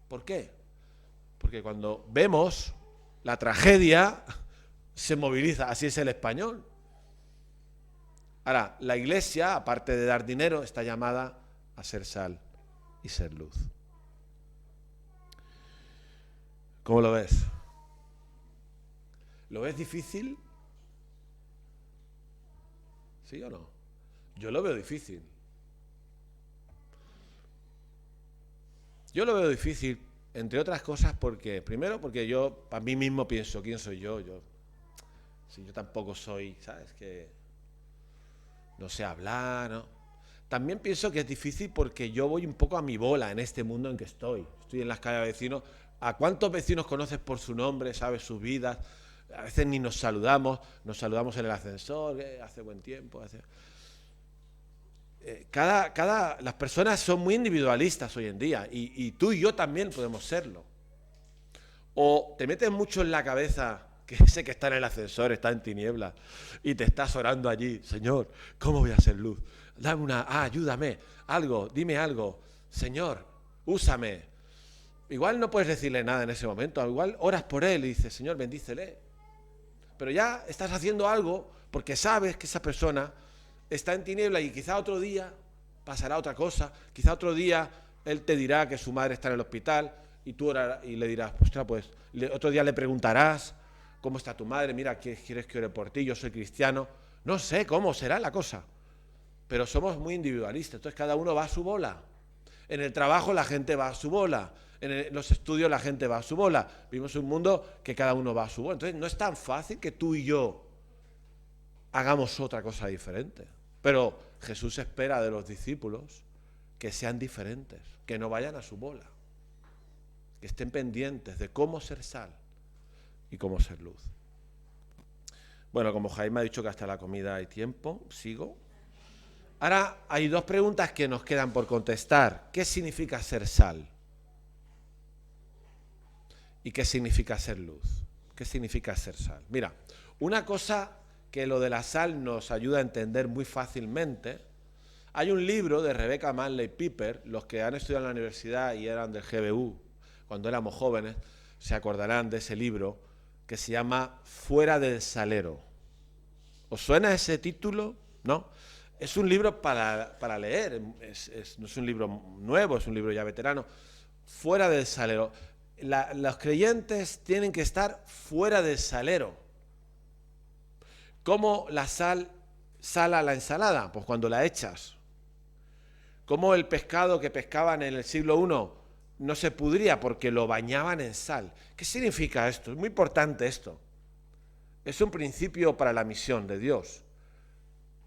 S6: ¿Por qué? Porque cuando vemos la tragedia, se moviliza. Así es el español. Ahora, la Iglesia, aparte de dar dinero, está llamada a ser sal y ser luz. ¿Cómo lo ves? ¿Lo ves difícil? ¿Sí o no? Yo lo veo difícil. Yo lo veo difícil, entre otras cosas, porque, primero, porque yo a mí mismo pienso, ¿quién soy yo? Yo tampoco soy, ¿sabes? Que no sé hablar, ¿no? También pienso que es difícil porque yo voy un poco a mi bola en este mundo en que estoy. Estoy en las calles de vecinos. ¿A cuántos vecinos conoces por su nombre, sabes sus vidas? A veces ni nos saludamos en el ascensor, hace buen tiempo. Las personas son muy individualistas hoy en día y tú y yo también podemos serlo. O te metes mucho en la cabeza que ese que está en el ascensor está en tinieblas y te estás orando allí, Señor, ¿cómo voy a hacer luz? Dame ayúdame, algo, dime algo, Señor, úsame. Igual no puedes decirle nada en ese momento, igual oras por él y dices, Señor, bendícele. Pero ya estás haciendo algo porque sabes que esa persona está en tiniebla y quizá otro día pasará otra cosa, quizá otro día él te dirá que su madre está en el hospital y tú orarás y le dirás, ostras, pues otro día le preguntarás, ¿cómo está tu madre? Mira, ¿quieres que ore por ti? Yo soy cristiano. No sé cómo será la cosa, pero somos muy individualistas, entonces cada uno va a su bola. En el trabajo la gente va a su bola, en los estudios la gente va a su bola. Vivimos un mundo que cada uno va a su bola. Entonces no es tan fácil que tú y yo hagamos otra cosa diferente. Pero Jesús espera de los discípulos que sean diferentes, que no vayan a su bola, que estén pendientes de cómo ser sal y cómo ser luz. Bueno, como Jaime ha dicho que hasta la comida hay tiempo, sigo. Ahora hay 2 preguntas que nos quedan por contestar. ¿Qué significa ser sal? ¿Y qué significa ser luz? ¿Qué significa ser sal? Mira, una cosa que lo de la sal nos ayuda a entender muy fácilmente. Hay un libro de Rebecca Manley Piper, los que han estudiado en la universidad y eran del GBU, cuando éramos jóvenes, se acordarán de ese libro, que se llama Fuera del Salero. ¿Os suena ese título? ¿No? Es un libro para leer, no es un libro nuevo, es un libro ya veterano. Fuera del salero. Los creyentes tienen que estar fuera del salero. ¿Cómo la sal sala la ensalada? Pues cuando la echas. ¿Cómo el pescado que pescaban en el siglo I no se pudría porque lo bañaban en sal? ¿Qué significa esto? Es muy importante esto. Es un principio para la misión de Dios,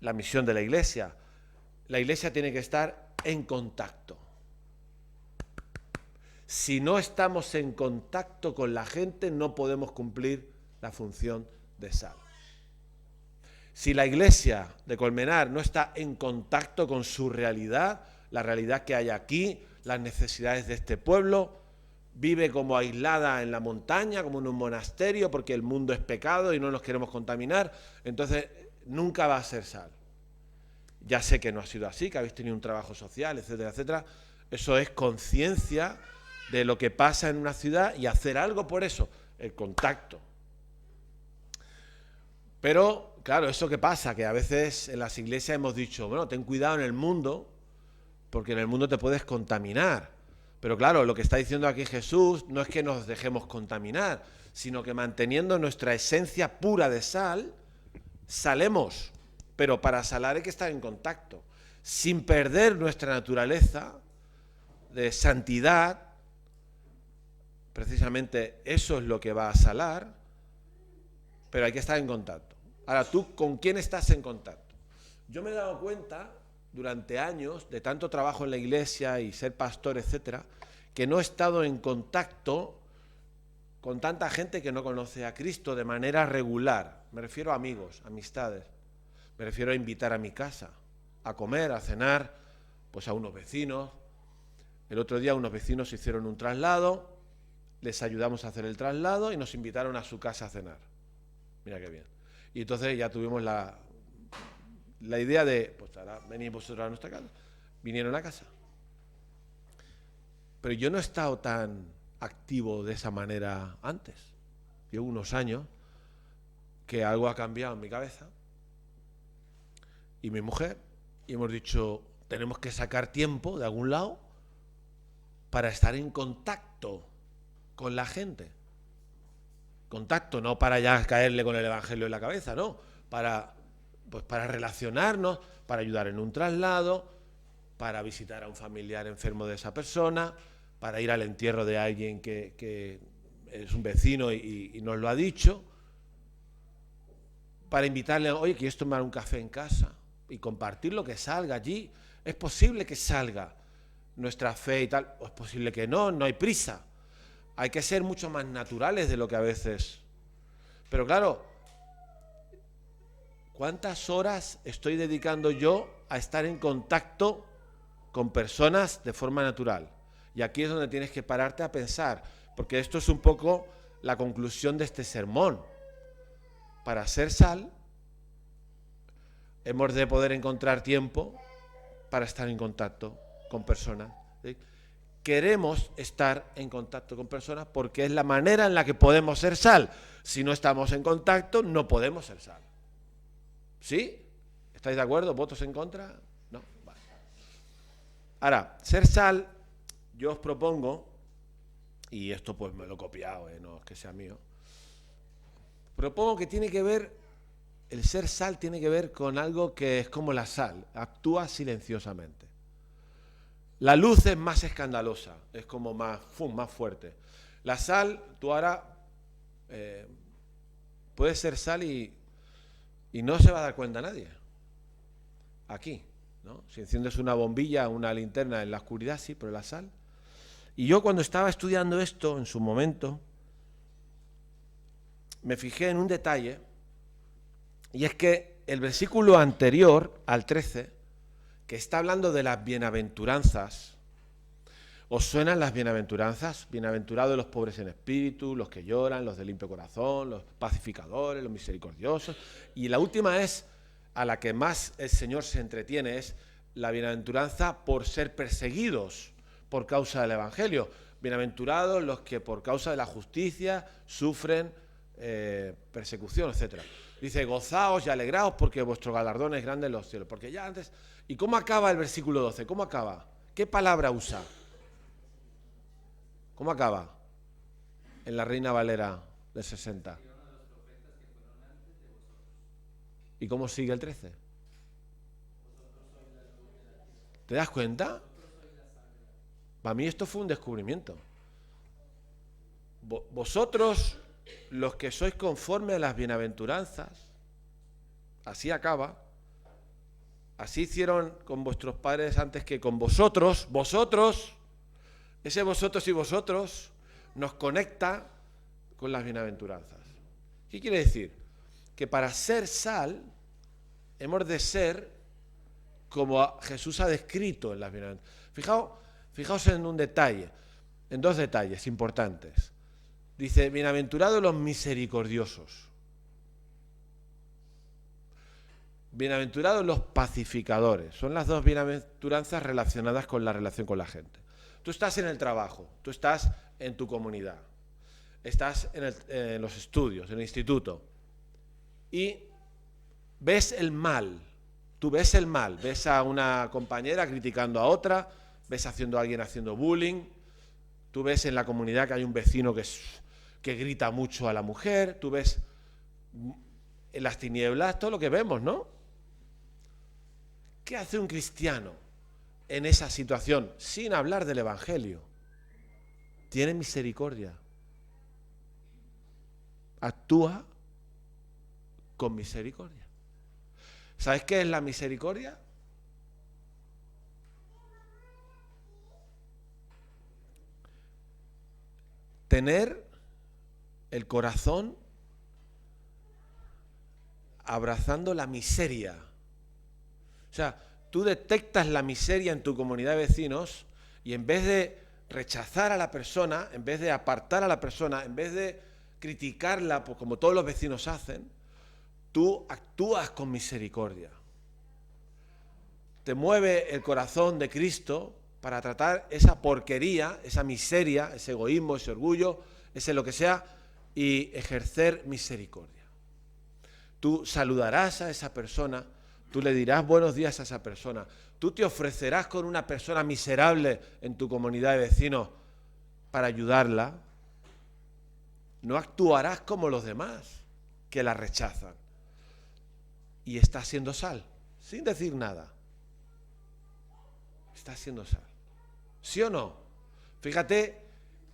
S6: la misión de la Iglesia. La Iglesia tiene que estar en contacto. Si no estamos en contacto con la gente, no podemos cumplir la función de sal. Si la iglesia de Colmenar no está en contacto con su realidad, la realidad que hay aquí, las necesidades de este pueblo, vive como aislada en la montaña, como en un monasterio, porque el mundo es pecado y no nos queremos contaminar, entonces nunca va a ser sal. Ya sé que no ha sido así, que habéis tenido un trabajo social, etcétera, etcétera. Eso es conciencia de lo que pasa en una ciudad y hacer algo por eso, el contacto. Pero, claro, ¿eso qué pasa? Que a veces en las iglesias hemos dicho, bueno, ten cuidado en el mundo, porque en el mundo te puedes contaminar. Pero claro, lo que está diciendo aquí Jesús no es que nos dejemos contaminar, sino que manteniendo nuestra esencia pura de sal, salemos. Pero para salar hay que estar en contacto, sin perder nuestra naturaleza de santidad. Precisamente eso es lo que va a salar, pero hay que estar en contacto. Ahora, ¿tú con quién estás en contacto? Yo me he dado cuenta durante años de tanto trabajo en la iglesia y ser pastor, etcétera, que no he estado en contacto con tanta gente que no conoce a Cristo de manera regular. Me refiero a amigos, amistades. Me refiero a invitar a mi casa, a comer, a cenar, pues a unos vecinos. El otro día unos vecinos hicieron un traslado, les ayudamos a hacer el traslado y nos invitaron a su casa a cenar. Mira qué bien. Y entonces ya tuvimos la idea de, pues ahora venís vosotros a nuestra casa. Vinieron a casa. Pero yo no he estado tan activo de esa manera antes. Llevo unos años que algo ha cambiado en mi cabeza y mi mujer, y hemos dicho, tenemos que sacar tiempo de algún lado para estar en contacto con la gente. Contacto, no para ya caerle con el evangelio en la cabeza, no, para relacionarnos, para ayudar en un traslado, para visitar a un familiar enfermo de esa persona, para ir al entierro de alguien que es un vecino y nos lo ha dicho, para invitarle, oye, ¿quieres tomar un café en casa? Y compartir lo que salga allí. Es posible que salga nuestra fe y tal, o es posible que no, no hay prisa. Hay que ser mucho más naturales de lo que a veces... Pero claro, ¿cuántas horas estoy dedicando yo a estar en contacto con personas de forma natural? Y aquí es donde tienes que pararte a pensar, porque esto es un poco la conclusión de este sermón. Para ser sal, hemos de poder encontrar tiempo para estar en contacto con personas, ¿sí? Queremos estar en contacto con personas porque es la manera en la que podemos ser sal. Si no estamos en contacto, no podemos ser sal. ¿Sí? ¿Estáis de acuerdo? ¿Votos en contra? No. Vale. Ahora, ser sal, yo os propongo, y esto pues me lo he copiado, no es que sea mío, propongo que tiene que ver, el ser sal tiene que ver con algo que es como la sal, actúa silenciosamente. La luz es más escandalosa, es como más fuerte. La sal, tú ahora puedes ser sal y no se va a dar cuenta nadie. Aquí, ¿no? Si enciendes una bombilla, una linterna en la oscuridad, sí, pero la sal. Y yo cuando estaba estudiando esto, en su momento, me fijé en un detalle, y es que el versículo anterior al 13, que está hablando de las bienaventuranzas. ¿Os suenan las bienaventuranzas? Bienaventurados los pobres en espíritu, los que lloran, los de limpio corazón, los pacificadores, los misericordiosos. Y la última es, a la que más el Señor se entretiene, es la bienaventuranza por ser perseguidos por causa del Evangelio. Bienaventurados los que por causa de la justicia sufren persecución, etc. Dice, gozaos y alegraos porque vuestro galardón es grande en los cielos. Porque ya antes... ¿Y cómo acaba el versículo 12? ¿Cómo acaba? ¿Qué palabra usa? ¿Cómo acaba? En la Reina Valera del 60. ¿Y cómo sigue el 13? ¿Te das cuenta? Para mí esto fue un descubrimiento. Vosotros, los que sois conforme a las bienaventuranzas, así acaba. Así hicieron con vuestros padres antes que con vosotros. Vosotros, ese vosotros y vosotros nos conecta con las bienaventuranzas. ¿Qué quiere decir? Que para ser sal hemos de ser como Jesús ha descrito en las bienaventuranzas. Fijaos en un detalle, en dos detalles importantes. Dice, bienaventurados los misericordiosos. Bienaventurados los pacificadores. Son las dos bienaventuranzas relacionadas con la relación con la gente. Tú estás en el trabajo, tú estás en tu comunidad, estás en los estudios, en el instituto, y ves el mal. Tú ves el mal, ves a una compañera criticando a otra, ves a alguien haciendo bullying, tú ves en la comunidad que hay un vecino que grita mucho a la mujer, tú ves en las tinieblas todo lo que vemos, ¿no? ¿Qué hace un cristiano en esa situación sin hablar del Evangelio? Tiene misericordia. Actúa con misericordia. ¿Sabes qué es la misericordia? Tener el corazón abrazando la miseria. O sea, tú detectas la miseria en tu comunidad de vecinos y en vez de rechazar a la persona, en vez de apartar a la persona, en vez de criticarla, pues como todos los vecinos hacen, tú actúas con misericordia. Te mueve el corazón de Cristo para tratar esa porquería, esa miseria, ese egoísmo, ese orgullo, ese lo que sea, y ejercer misericordia. Tú saludarás a esa persona, tú le dirás buenos días a esa persona, tú te ofrecerás con una persona miserable en tu comunidad de vecinos para ayudarla. No actuarás como los demás que la rechazan. Y estás siendo sal, sin decir nada. Estás siendo sal. ¿Sí o no? Fíjate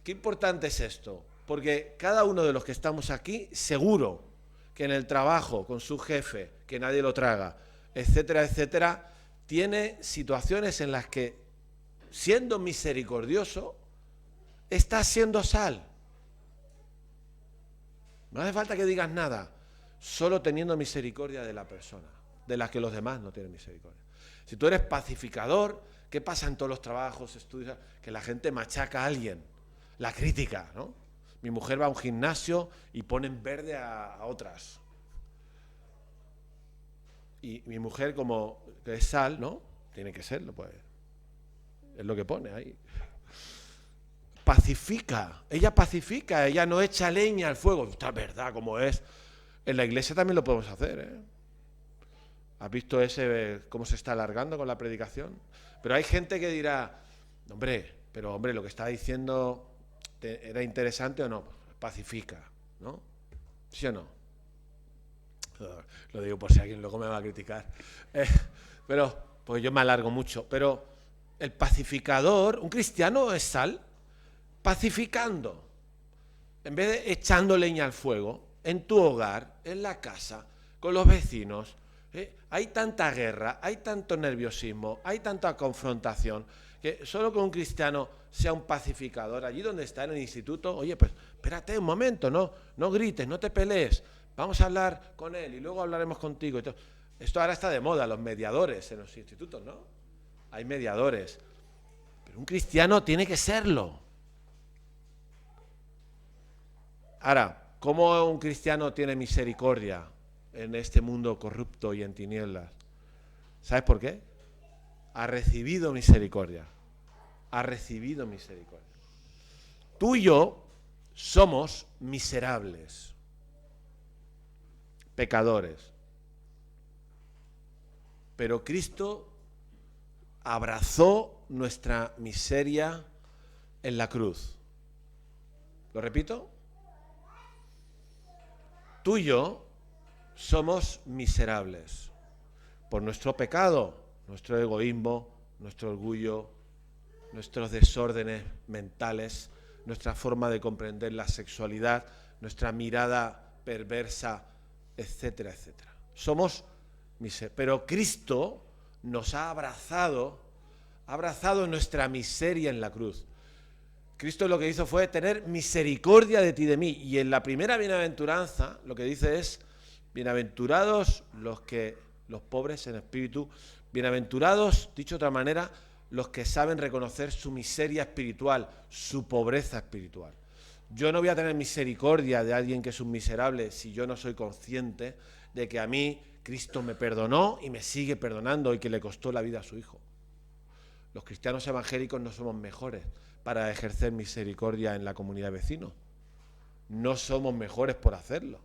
S6: qué importante es esto, porque cada uno de los que estamos aquí, seguro que en el trabajo, con su jefe, que nadie lo traga, etcétera, etcétera, tiene situaciones en las que, siendo misericordioso, estás siendo sal. No hace falta que digas nada, solo teniendo misericordia de la persona, de la que los demás no tienen misericordia. Si tú eres pacificador, ¿qué pasa en todos los trabajos, estudios? Que la gente machaca a alguien, la crítica, ¿no? Mi mujer va a un gimnasio y pone en verde a otras. Y mi mujer, como que es sal, ¿no? Tiene que serlo, pues. Es lo que pone ahí. Pacifica, ella no echa leña al fuego. Está verdad, como es. En la iglesia también lo podemos hacer, ¿eh? ¿Has visto cómo se está alargando con la predicación? Pero hay gente que dirá, hombre, lo que está diciendo era interesante o no. Pacifica, ¿no? ¿Sí o no? Lo digo por si alguien luego me va a criticar. Pero, pues yo me alargo mucho. Pero el pacificador, un cristiano es sal, pacificando. En vez de echando leña al fuego, en tu hogar, en la casa, con los vecinos, hay tanta guerra, hay tanto nerviosismo, hay tanta confrontación, que solo que un cristiano sea un pacificador, allí donde está en el instituto, oye, pues espérate un momento, no grites, no te pelees, vamos a hablar con él y luego hablaremos contigo. Esto ahora está de moda, los mediadores en los institutos, ¿no? Hay mediadores, pero un cristiano tiene que serlo. Ahora, ¿cómo un cristiano tiene misericordia en este mundo corrupto y en tinieblas? ¿Sabes por qué? Ha recibido misericordia. Ha recibido misericordia. Tú y yo somos miserables, pecadores. Pero Cristo abrazó nuestra miseria en la cruz. ¿Lo repito? Tú y yo somos miserables por nuestro pecado, nuestro egoísmo, nuestro orgullo, nuestros desórdenes mentales, nuestra forma de comprender la sexualidad, nuestra mirada perversa, etcétera, etcétera. Somos miserables. Pero Cristo nos ha abrazado nuestra miseria en la cruz. Cristo lo que hizo fue tener misericordia de ti y de mí. Y en la primera bienaventuranza lo que dice es, bienaventurados los que los pobres en espíritu. Bienaventurados, dicho de otra manera, los que saben reconocer su miseria espiritual, su pobreza espiritual. Yo no voy a tener misericordia de alguien que es un miserable si yo no soy consciente de que a mí Cristo me perdonó y me sigue perdonando y que le costó la vida a su Hijo. Los cristianos evangélicos no somos mejores para ejercer misericordia en la comunidad de vecinos. No somos mejores por hacerlo.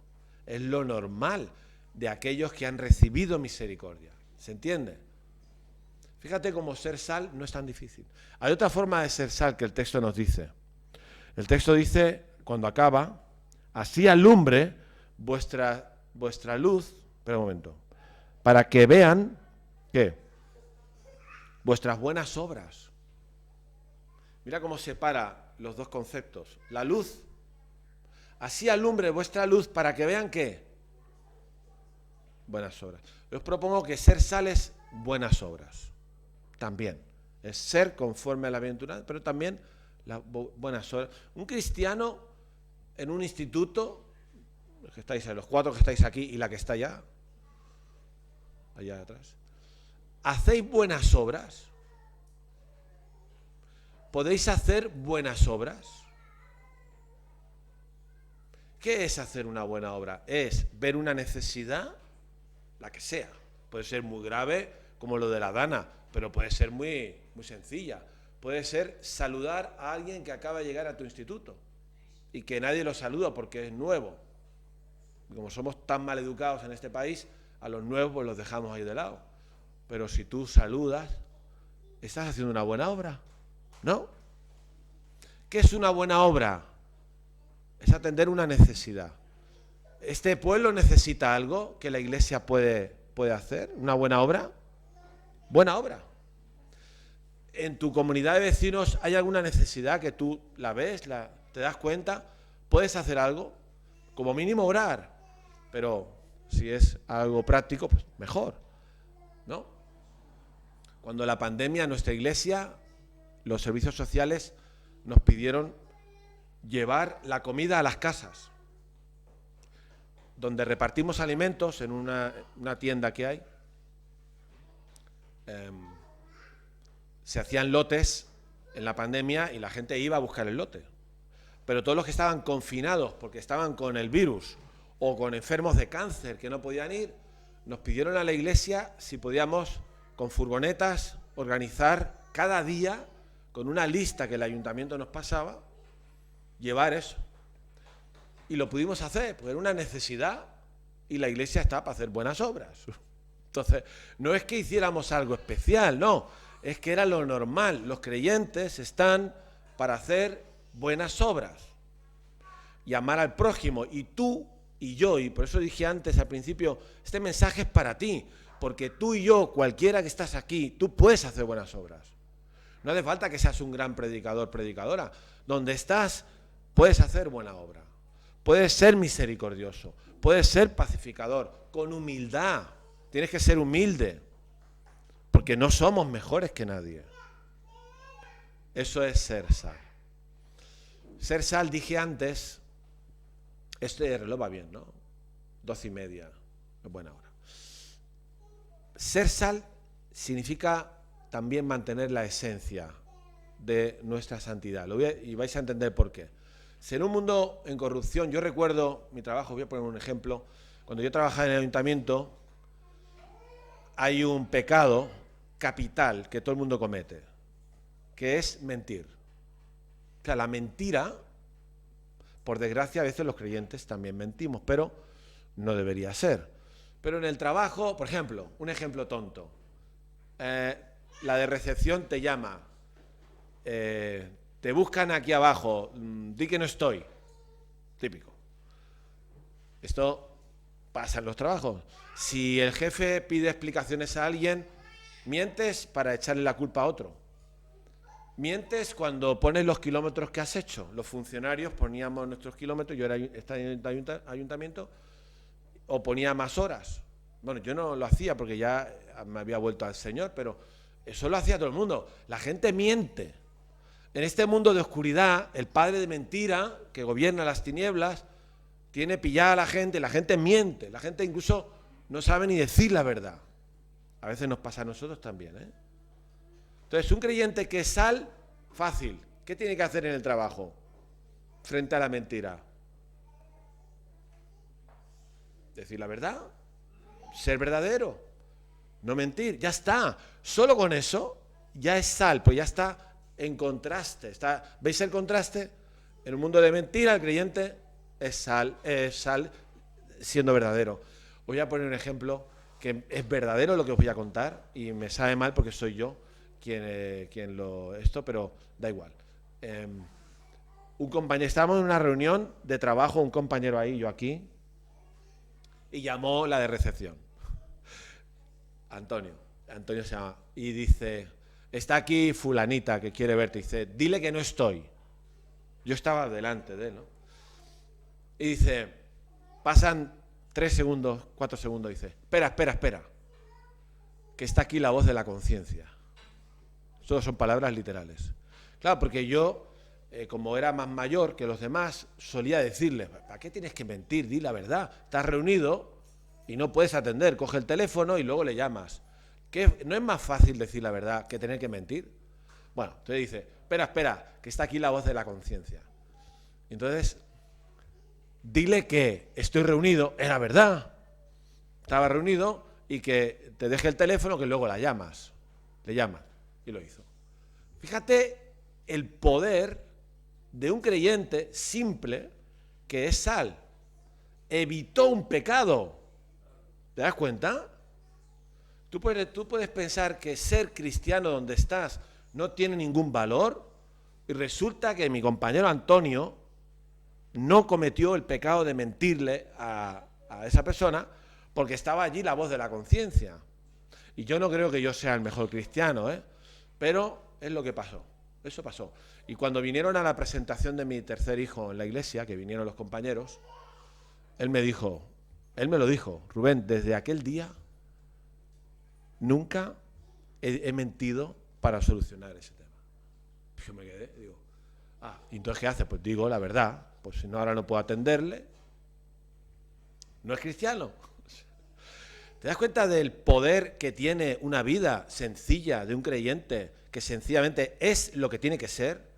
S6: Es lo normal de aquellos que han recibido misericordia. ¿Se entiende? Fíjate cómo ser sal no es tan difícil. Hay otra forma de ser sal que el texto nos dice. El texto dice, cuando acaba, así alumbre vuestra luz, espera un momento, para que vean, ¿qué? Vuestras buenas obras. Mira cómo separa los dos conceptos. La luz, así alumbre vuestra luz para que vean, ¿qué? Buenas obras. Yo os propongo que ser sal es buenas obras. También. Es ser conforme a la bienaventuranza, pero también las buenas obras. Un cristiano en un instituto, los que estáis ahí, los 4 que estáis aquí y la que está allá atrás, ¿hacéis buenas obras? ¿Podéis hacer buenas obras? ¿Qué es hacer una buena obra? Es ver una necesidad, la que sea. Puede ser muy grave, como lo de la Dana, pero puede ser muy sencilla. Puede ser saludar a alguien que acaba de llegar a tu instituto y que nadie lo saluda porque es nuevo. Y como somos tan mal educados en este país, a los nuevos pues los dejamos ahí de lado. Pero si tú saludas, estás haciendo una buena obra, ¿no? ¿Qué es una buena obra? Es atender una necesidad. ¿Este pueblo necesita algo que la iglesia puede hacer? ¿Una buena obra? Buena obra. ¿En tu comunidad de vecinos hay alguna necesidad que tú la ves, te das cuenta? ¿Puedes hacer algo? Como mínimo orar, pero si es algo práctico, pues mejor, ¿no? Cuando la pandemia, nuestra iglesia, los servicios sociales nos pidieron llevar la comida a las casas, donde repartimos alimentos en una tienda que hay. Se hacían lotes en la pandemia y la gente iba a buscar el lote. Pero todos los que estaban confinados porque estaban con el virus o con enfermos de cáncer que no podían ir, nos pidieron a la iglesia si podíamos, con furgonetas, organizar cada día, con una lista que el ayuntamiento nos pasaba, llevar eso. Y lo pudimos hacer, porque era una necesidad y la iglesia está para hacer buenas obras. Entonces, no es que hiciéramos algo especial, no, es que era lo normal. Los creyentes están para hacer buenas obras y amar al prójimo. Y tú y yo, y por eso dije antes al principio, este mensaje es para ti, porque tú y yo, cualquiera que estás aquí, tú puedes hacer buenas obras. No hace falta que seas un gran predicador, predicadora. Donde estás, puedes hacer buena obra. Puedes ser misericordioso, puedes ser pacificador, con humildad. Tienes que ser humilde, porque no somos mejores que nadie. Eso es ser sal. Ser sal, dije antes, este reloj va bien, ¿no? 12:30, es buena hora. Ser sal significa también mantener la esencia de nuestra santidad. Y vais a entender por qué. Si en un mundo en corrupción, yo recuerdo mi trabajo, voy a poner un ejemplo, cuando yo trabajaba en el ayuntamiento, hay un pecado capital que todo el mundo comete, que es mentir. O sea, la mentira, por desgracia, a veces los creyentes también mentimos, pero no debería ser. Pero en el trabajo, por ejemplo, un ejemplo tonto, la de recepción te llama, te buscan aquí abajo, di que no estoy. Típico. Esto pasa en los trabajos. Si el jefe pide explicaciones a alguien, mientes para echarle la culpa a otro. Mientes cuando pones los kilómetros que has hecho. Los funcionarios poníamos nuestros kilómetros, yo estaba en el ayuntamiento, o ponía más horas. Bueno, yo no lo hacía porque ya me había vuelto al Señor, pero eso lo hacía todo el mundo. La gente miente. En este mundo de oscuridad, el padre de mentira, que gobierna las tinieblas, tiene pillada a la gente miente. La gente incluso no sabe ni decir la verdad. A veces nos pasa a nosotros también, ¿eh? Entonces, un creyente que es sal, fácil. ¿Qué tiene que hacer en el trabajo frente a la mentira? Decir la verdad, ser verdadero, no mentir, ya está. Solo con eso ya es sal, pues ya está en contraste. ¿Veis el contraste? En un mundo de mentira, el creyente es sal siendo verdadero. Os voy a poner un ejemplo que es verdadero lo que os voy a contar y me sabe mal porque soy yo quien lo pero da igual. Un compañero, estábamos en una reunión de trabajo, un compañero ahí, yo aquí, y llamó la de recepción. Antonio se llama, y dice, está aquí fulanita que quiere verte, dice, dile que no estoy. Yo estaba delante de él, ¿no? Y dice, pasan 3 segundos, 4 segundos, dice, espera, que está aquí la voz de la conciencia. Solo son palabras literales. Claro, porque yo, como era más mayor que los demás, solía decirles, ¿para qué tienes que mentir? Di la verdad. Estás reunido y no puedes atender. Coge el teléfono y luego le llamas. ¿No es más fácil decir la verdad que tener que mentir? Bueno, entonces dice, espera, que está aquí la voz de la conciencia. Entonces, dile que estoy reunido, era verdad. Estaba reunido y que te deje el teléfono que luego la llamas. Le llamas. Y lo hizo. Fíjate el poder de un creyente simple que es sal. Evitó un pecado. ¿Te das cuenta? Tú puedes pensar que ser cristiano donde estás no tiene ningún valor y resulta que mi compañero Antonio no cometió el pecado de mentirle a esa persona porque estaba allí la voz de la conciencia. Y yo no creo que yo sea el mejor cristiano, pero es lo que pasó. Eso pasó. Y cuando vinieron a la presentación de mi tercer hijo en la iglesia, que vinieron los compañeros, él me lo dijo, Rubén, desde aquel día nunca he mentido para solucionar ese tema. Yo me quedé, digo, ¿y entonces qué hace? Pues digo la verdad, pues si no ahora no puedo atenderle. ¿No es cristiano? ¿Te das cuenta del poder que tiene una vida sencilla de un creyente que sencillamente es lo que tiene que ser,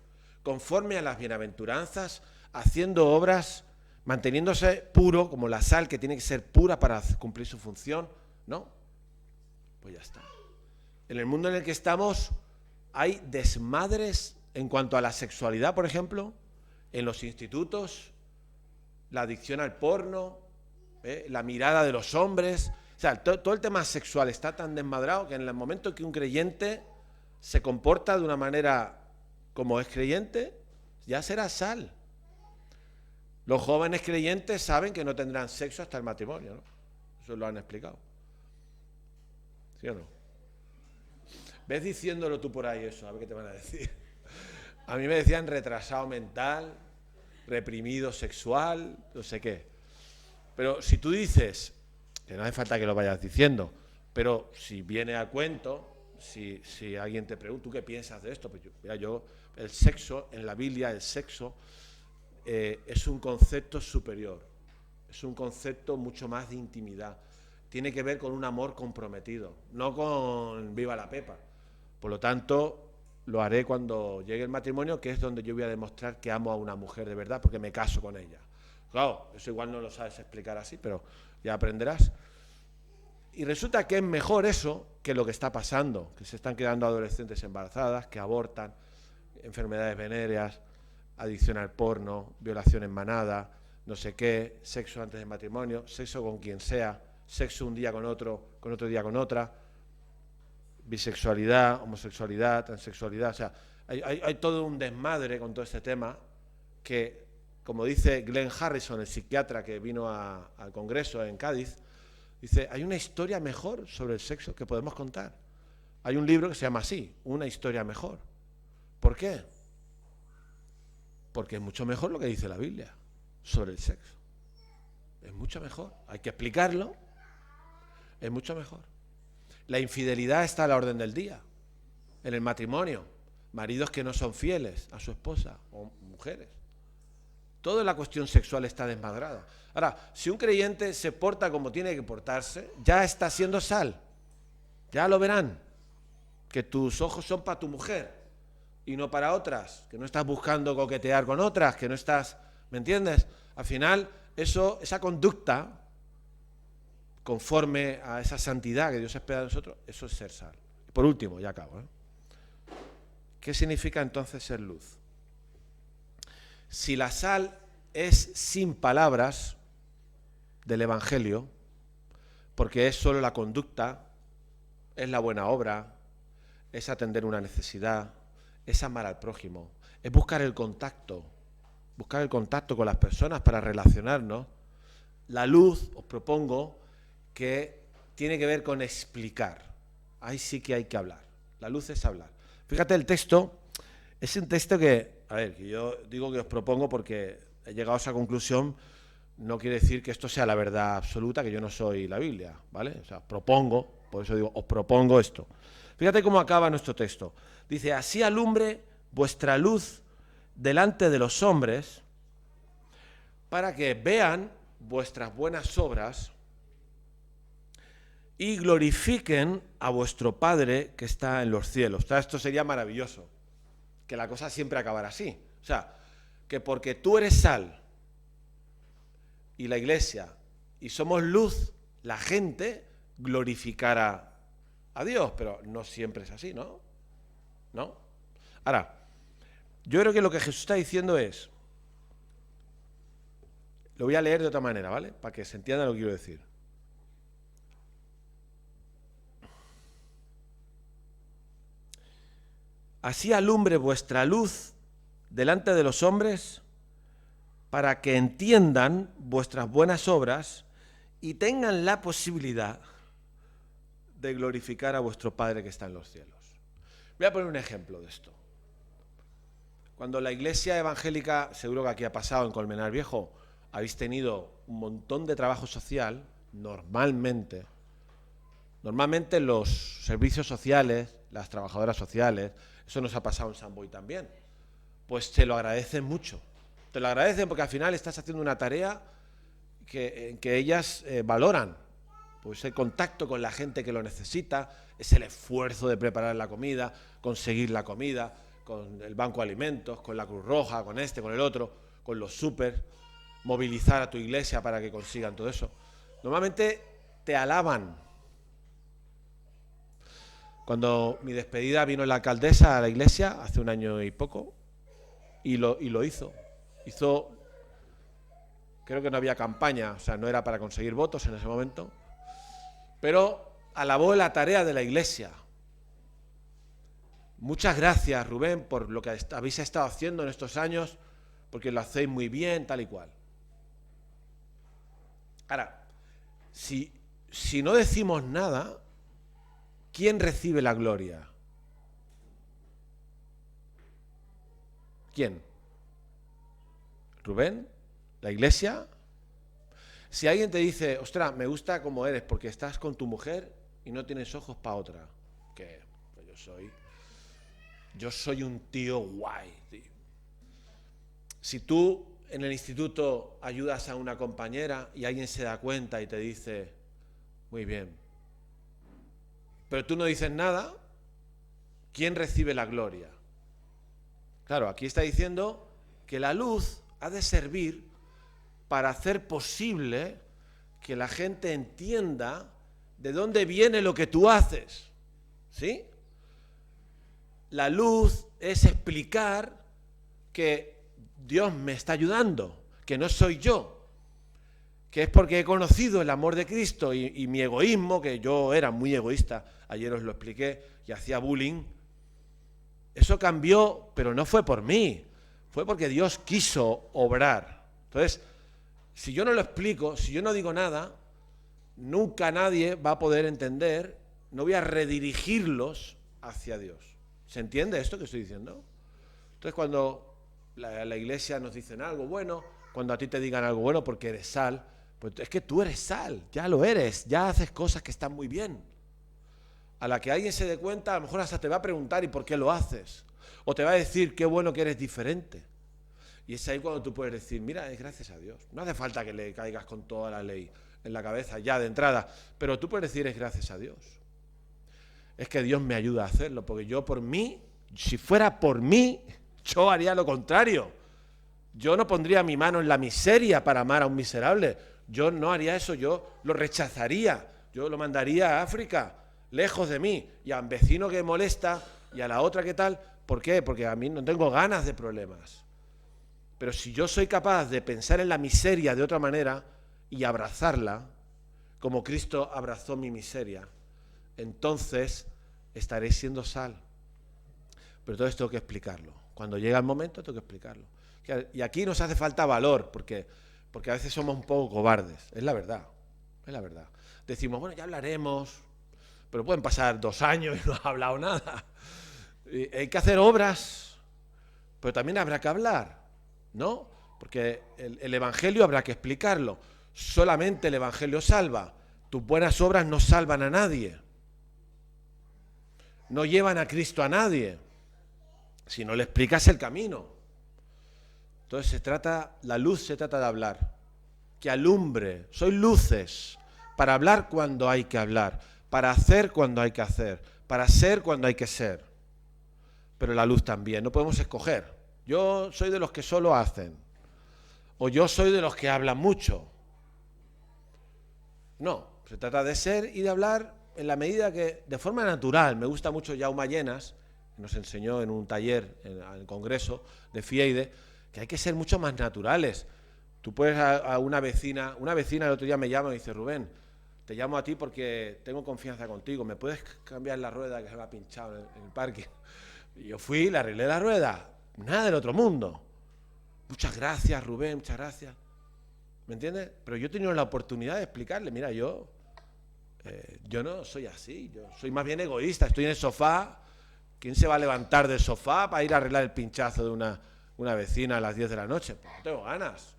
S6: conforme a las bienaventuranzas, haciendo obras, manteniéndose puro, como la sal que tiene que ser pura para cumplir su función? ¿No? Pues ya está. En el mundo en el que estamos hay desmadres en cuanto a la sexualidad, por ejemplo, en los institutos, la adicción al porno, la mirada de los hombres. O sea, todo el tema sexual está tan desmadrado que en el momento que un creyente se comporta de una manera como es creyente, ya será sal. Los jóvenes creyentes saben que no tendrán sexo hasta el matrimonio, ¿no? Eso lo han explicado. ¿Sí o no? ¿Ves diciéndolo tú por ahí eso? A ver qué te van a decir. A mí me decían retrasado mental, reprimido sexual, no sé qué. Pero si tú dices, que no hace falta que lo vayas diciendo, pero si viene a cuento, si alguien te pregunta, ¿tú qué piensas de esto? Pues el sexo, en la Biblia, el sexo es un concepto superior, es un concepto mucho más de intimidad. Tiene que ver con un amor comprometido, no con viva la pepa. Por lo tanto, lo haré cuando llegue el matrimonio, que es donde yo voy a demostrar que amo a una mujer de verdad, porque me caso con ella. Claro, eso igual no lo sabes explicar así, pero ya aprenderás. Y resulta que es mejor eso que lo que está pasando, que se están quedando adolescentes embarazadas, que abortan, enfermedades venéreas, adicción al porno, violación en manada, no sé qué, sexo antes del matrimonio, sexo con quien sea, sexo un día con otro día con otra, bisexualidad, homosexualidad, transexualidad. O sea, hay todo un desmadre con todo este tema que, como dice Glenn Harrison, el psiquiatra que vino al Congreso en Cádiz, dice, hay una historia mejor sobre el sexo que podemos contar. Hay un libro que se llama así, Una historia mejor. ¿Por qué? Porque es mucho mejor lo que dice la Biblia sobre el sexo. Es mucho mejor. Hay que explicarlo. Es mucho mejor. La infidelidad está a la orden del día. En el matrimonio, maridos que no son fieles a su esposa o mujeres. Toda la cuestión sexual está desmadrada. Ahora, si un creyente se porta como tiene que portarse, ya está siendo sal. Ya lo verán, que tus ojos son para tu mujer y no para otras, que no estás buscando coquetear con otras, que no estás, ¿me entiendes? Al final, esa conducta, conforme a esa santidad que Dios espera de nosotros, eso es ser sal. Por último, ya acabo, ¿eh? ¿Qué significa entonces ser luz? Si la sal es sin palabras del Evangelio, porque es solo la conducta, es la buena obra, es atender una necesidad, es amar al prójimo, es buscar el contacto con las personas para relacionarnos. La luz, os propongo, que tiene que ver con explicar. Ahí sí que hay que hablar. La luz es hablar. Fíjate, el texto es un texto que, a ver, que yo digo que os propongo porque he llegado a esa conclusión, no quiere decir que esto sea la verdad absoluta, que yo no soy la Biblia, ¿vale? O sea, propongo, por eso digo, os propongo esto. Fíjate cómo acaba nuestro texto. Dice, así alumbre vuestra luz delante de los hombres, para que vean vuestras buenas obras y glorifiquen a vuestro Padre que está en los cielos. O sea, esto sería maravilloso, que la cosa siempre acabara así. O sea, que porque tú eres sal y la iglesia y somos luz, la gente glorificara a Dios, pero no siempre es así, ¿no? ¿No? Ahora, yo creo que lo que Jesús está diciendo es, lo voy a leer de otra manera, ¿vale? Para que se entienda lo que quiero decir. Así alumbre vuestra luz delante de los hombres, para que entiendan vuestras buenas obras y tengan la posibilidad de glorificar a vuestro Padre que está en los cielos. Voy a poner un ejemplo de esto. Cuando la iglesia evangélica, seguro que aquí ha pasado en Colmenar Viejo, habéis tenido un montón de trabajo social, normalmente los servicios sociales, las trabajadoras sociales, eso nos ha pasado en San Boi también, pues te lo agradecen mucho. Te lo agradecen porque al final estás haciendo una tarea que ellas valoran. Pues el contacto con la gente que lo necesita, es el esfuerzo de preparar la comida, conseguir la comida, con el Banco de Alimentos, con la Cruz Roja, con este, con el otro, con los súper, movilizar a tu iglesia para que consigan todo eso. Normalmente te alaban. Cuando mi despedida vino la alcaldesa a la iglesia, hace un año y poco, y lo hizo. Creo que no había campaña, o sea, no era para conseguir votos en ese momento, pero alabó la tarea de la iglesia. Muchas gracias, Rubén, por lo que habéis estado haciendo en estos años, porque lo hacéis muy bien, tal y cual. Ahora, si no decimos nada, ¿quién recibe la gloria? ¿Quién? ¿Rubén? ¿La iglesia? Si alguien te dice, ostras, me gusta como eres porque estás con tu mujer y no tienes ojos para otra, ¿qué? Pues yo soy un tío guay, tío. Si tú en el instituto ayudas a una compañera y alguien se da cuenta y te dice, muy bien, pero tú no dices nada, ¿quién recibe la gloria? Claro, aquí está diciendo que la luz ha de servir para hacer posible que la gente entienda de dónde viene lo que tú haces, ¿sí? La luz es explicar que Dios me está ayudando, que no soy yo, que es porque he conocido el amor de Cristo y mi egoísmo, que yo era muy egoísta, ayer os lo expliqué y hacía bullying, eso cambió, pero no fue por mí, fue porque Dios quiso obrar. Entonces, si yo no lo explico, si yo no digo nada, nunca nadie va a poder entender, no voy a redirigirlos hacia Dios. ¿Se entiende esto que estoy diciendo? Entonces, cuando la iglesia nos dicen algo bueno, cuando a ti te digan algo bueno porque eres sal, pues es que tú eres sal, ya lo eres, ya haces cosas que están muy bien. A la que alguien se dé cuenta, a lo mejor hasta te va a preguntar ¿y por qué lo haces? O te va a decir qué bueno que eres diferente. Y es ahí cuando tú puedes decir, mira, es gracias a Dios. No hace falta que le caigas con toda la ley en la cabeza ya de entrada, pero tú puedes decir es gracias a Dios. es que Dios me ayuda a hacerlo, porque yo por mí, si fuera por mí, yo haría lo contrario. Yo no pondría mi mano en la miseria para amar a un miserable. Yo no haría eso, yo lo rechazaría. Yo lo mandaría a África, lejos de mí, y a un vecino que me molesta, y a la otra que tal. ¿Por qué? Porque a mí no tengo ganas de problemas. Pero si yo soy capaz de pensar en la miseria de otra manera y abrazarla, como Cristo abrazó mi miseria, entonces estaré siendo sal. Pero todo esto tengo que explicarlo. Cuando llega el momento tengo que explicarlo. Y aquí nos hace falta valor, porque a veces somos un poco cobardes. Es la verdad, es la verdad. Decimos, bueno, ya hablaremos, pero pueden pasar 2 años y no ha hablado nada. Y hay que hacer obras, pero también habrá que hablar, ¿no? Porque el Evangelio habrá que explicarlo. Solamente el Evangelio salva. Tus buenas obras no salvan a nadie. No llevan a Cristo a nadie. Si no le explicas el camino. Entonces la luz se trata de hablar. Que alumbre. Soy luces para hablar cuando hay que hablar, para hacer cuando hay que hacer, para ser cuando hay que ser. Pero la luz también. No podemos escoger. Yo soy de los que solo hacen. O yo soy de los que hablan mucho. No, se trata de ser y de hablar en la medida que, de forma natural. Me gusta mucho Jaume Llenas, que nos enseñó en un taller, en el congreso de FIEIDE, que hay que ser mucho más naturales. Tú puedes a una vecina el otro día me llama y dice, Rubén, te llamo a ti porque tengo confianza contigo, ¿me puedes cambiar la rueda que se me ha pinchado en el parque? Y yo fui, le arreglé la rueda, nada del otro mundo. Muchas gracias, Rubén, muchas gracias. ¿Me entiendes? Pero yo he tenido la oportunidad de explicarle, mira, yo no soy así, yo soy más bien egoísta, estoy en el sofá. ¿Quién se va a levantar del sofá para ir a arreglar el pinchazo de una vecina a las 10 de la noche? Pues no tengo ganas.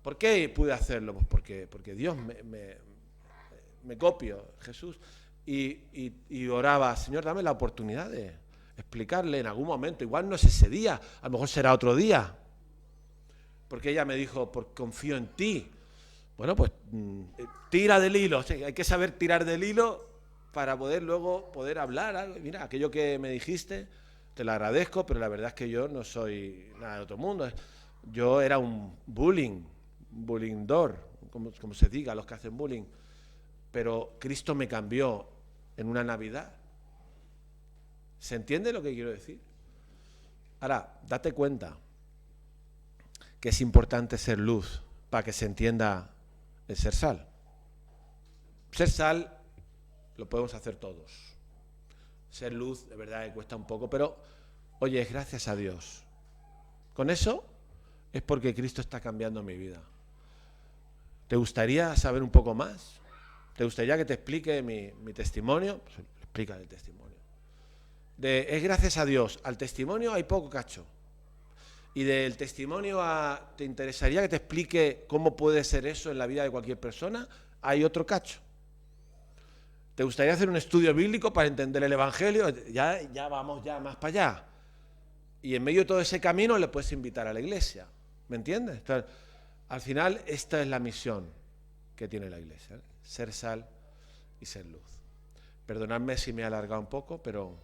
S6: ¿Por qué pude hacerlo? Pues porque Dios me copio, Jesús, y oraba, Señor, dame la oportunidad de explicarle en algún momento, igual no es ese día, a lo mejor será otro día. Porque ella me dijo, porque confío en ti. Bueno, pues tira del hilo. O sea, hay que saber tirar del hilo para luego poder hablar. Mira, aquello que me dijiste, te lo agradezco, pero la verdad es que yo no soy nada de otro mundo. Yo era un bullyingdor, como se diga, los que hacen bullying. Pero Cristo me cambió en una Navidad. ¿Se entiende lo que quiero decir? Ahora, date cuenta que es importante ser luz para que se entienda el ser sal. Ser sal lo podemos hacer todos. Ser luz, de verdad, que cuesta un poco, pero, oye, es gracias a Dios. Con eso es porque Cristo está cambiando mi vida. ¿Te gustaría saber un poco más? ¿Te gustaría que te explique mi testimonio? Pues explica el testimonio. Es gracias a Dios. Al testimonio hay poco cacho. Y del testimonio ¿te interesaría que te explique cómo puede ser eso en la vida de cualquier persona? Hay otro cacho. ¿Te gustaría hacer un estudio bíblico para entender el Evangelio? Ya vamos ya más para allá. Y en medio de todo ese camino le puedes invitar a la iglesia. ¿Me entiendes? Entonces, al final, esta es la misión que tiene la iglesia. Ser sal y ser luz. Perdonadme si me he alargado un poco, pero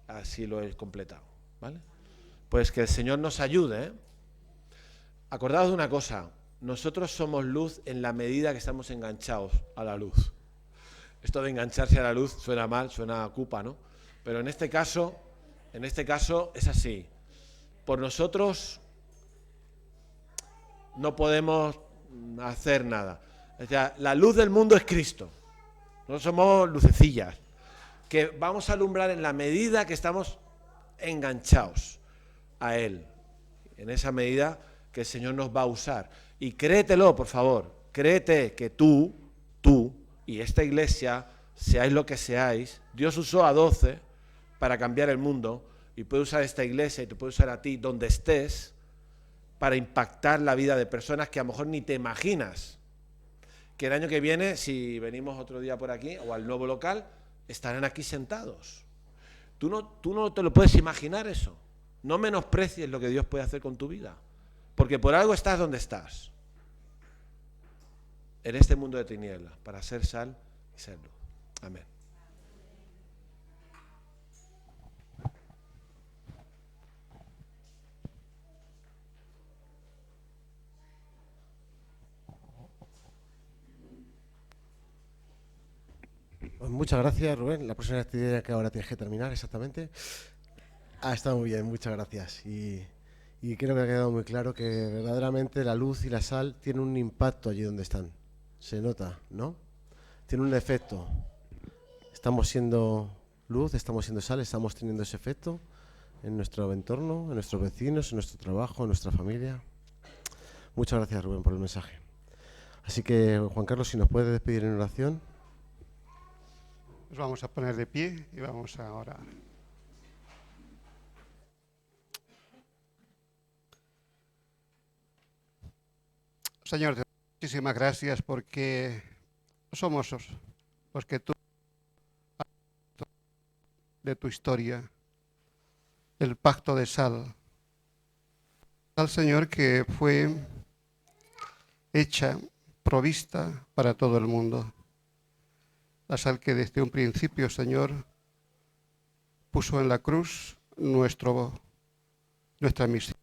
S6: así lo he completado. ¿Vale? Pues que el Señor nos ayude, ¿eh? Acordaos de una cosa, nosotros somos luz en la medida que estamos enganchados a la luz. Esto de engancharse a la luz suena mal, suena a cupa, ¿no? Pero en este caso es así. Por nosotros no podemos hacer nada. O sea, la luz del mundo es Cristo. No somos lucecillas que vamos a alumbrar en la medida que estamos enganchados a Él, en esa medida que el Señor nos va a usar. Y créetelo, por favor, créete que tú y esta iglesia, seáis lo que seáis, Dios usó a 12 para cambiar el mundo y puede usar esta iglesia y te puede usar a ti donde estés para impactar la vida de personas que a lo mejor ni te imaginas que el año que viene, si venimos otro día por aquí o al nuevo local, estarán aquí sentados. Tú no te lo puedes imaginar eso. No menosprecies lo que Dios puede hacer con tu vida, porque por algo estás donde estás, en este mundo de tinieblas, para ser sal y ser luz. Amén.
S1: Pues muchas gracias, Rubén. La próxima actividad que ahora tienes que terminar, exactamente. Ha estado muy bien, muchas gracias. Y creo que ha quedado muy claro que verdaderamente la luz y la sal tienen un impacto allí donde están. Se nota, ¿no? Tiene un efecto. Estamos siendo luz, estamos siendo sal, estamos teniendo ese efecto en nuestro entorno, en nuestros vecinos, en nuestro trabajo, en nuestra familia. Muchas gracias, Rubén, por el mensaje. Así que, Juan Carlos, si nos puede despedir en oración.
S7: Nos vamos a poner de pie y vamos a orar. Señor, te doy muchísimas gracias porque somos los que tú de tu historia, el pacto de sal. Sal, Señor, que fue hecha, provista para todo el mundo. La sal que desde un principio, Señor, puso en la cruz nuestra misión.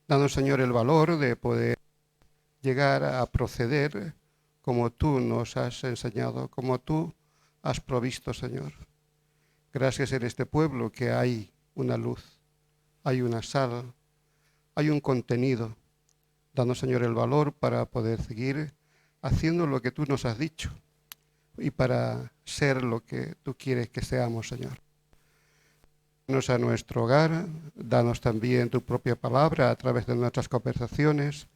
S7: Dando, Señor, el valor de poder llegar a proceder como tú nos has enseñado, como tú has provisto, Señor. Gracias en este pueblo que hay una luz, hay una sal, hay un contenido. Dando, Señor, el valor para poder seguir haciendo lo que tú nos has dicho y para ser lo que tú quieres que seamos, Señor. Danos a nuestro hogar, danos también tu propia palabra a través de nuestras conversaciones,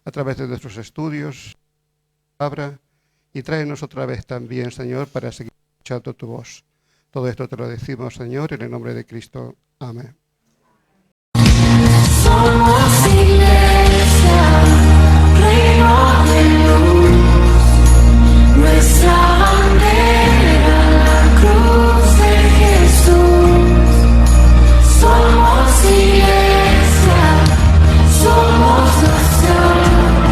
S7: a través de nuestros estudios, palabra, y tráenos otra vez también, Señor, para seguir escuchando tu voz. Todo esto te lo decimos, Señor, en el nombre de Cristo. Amén.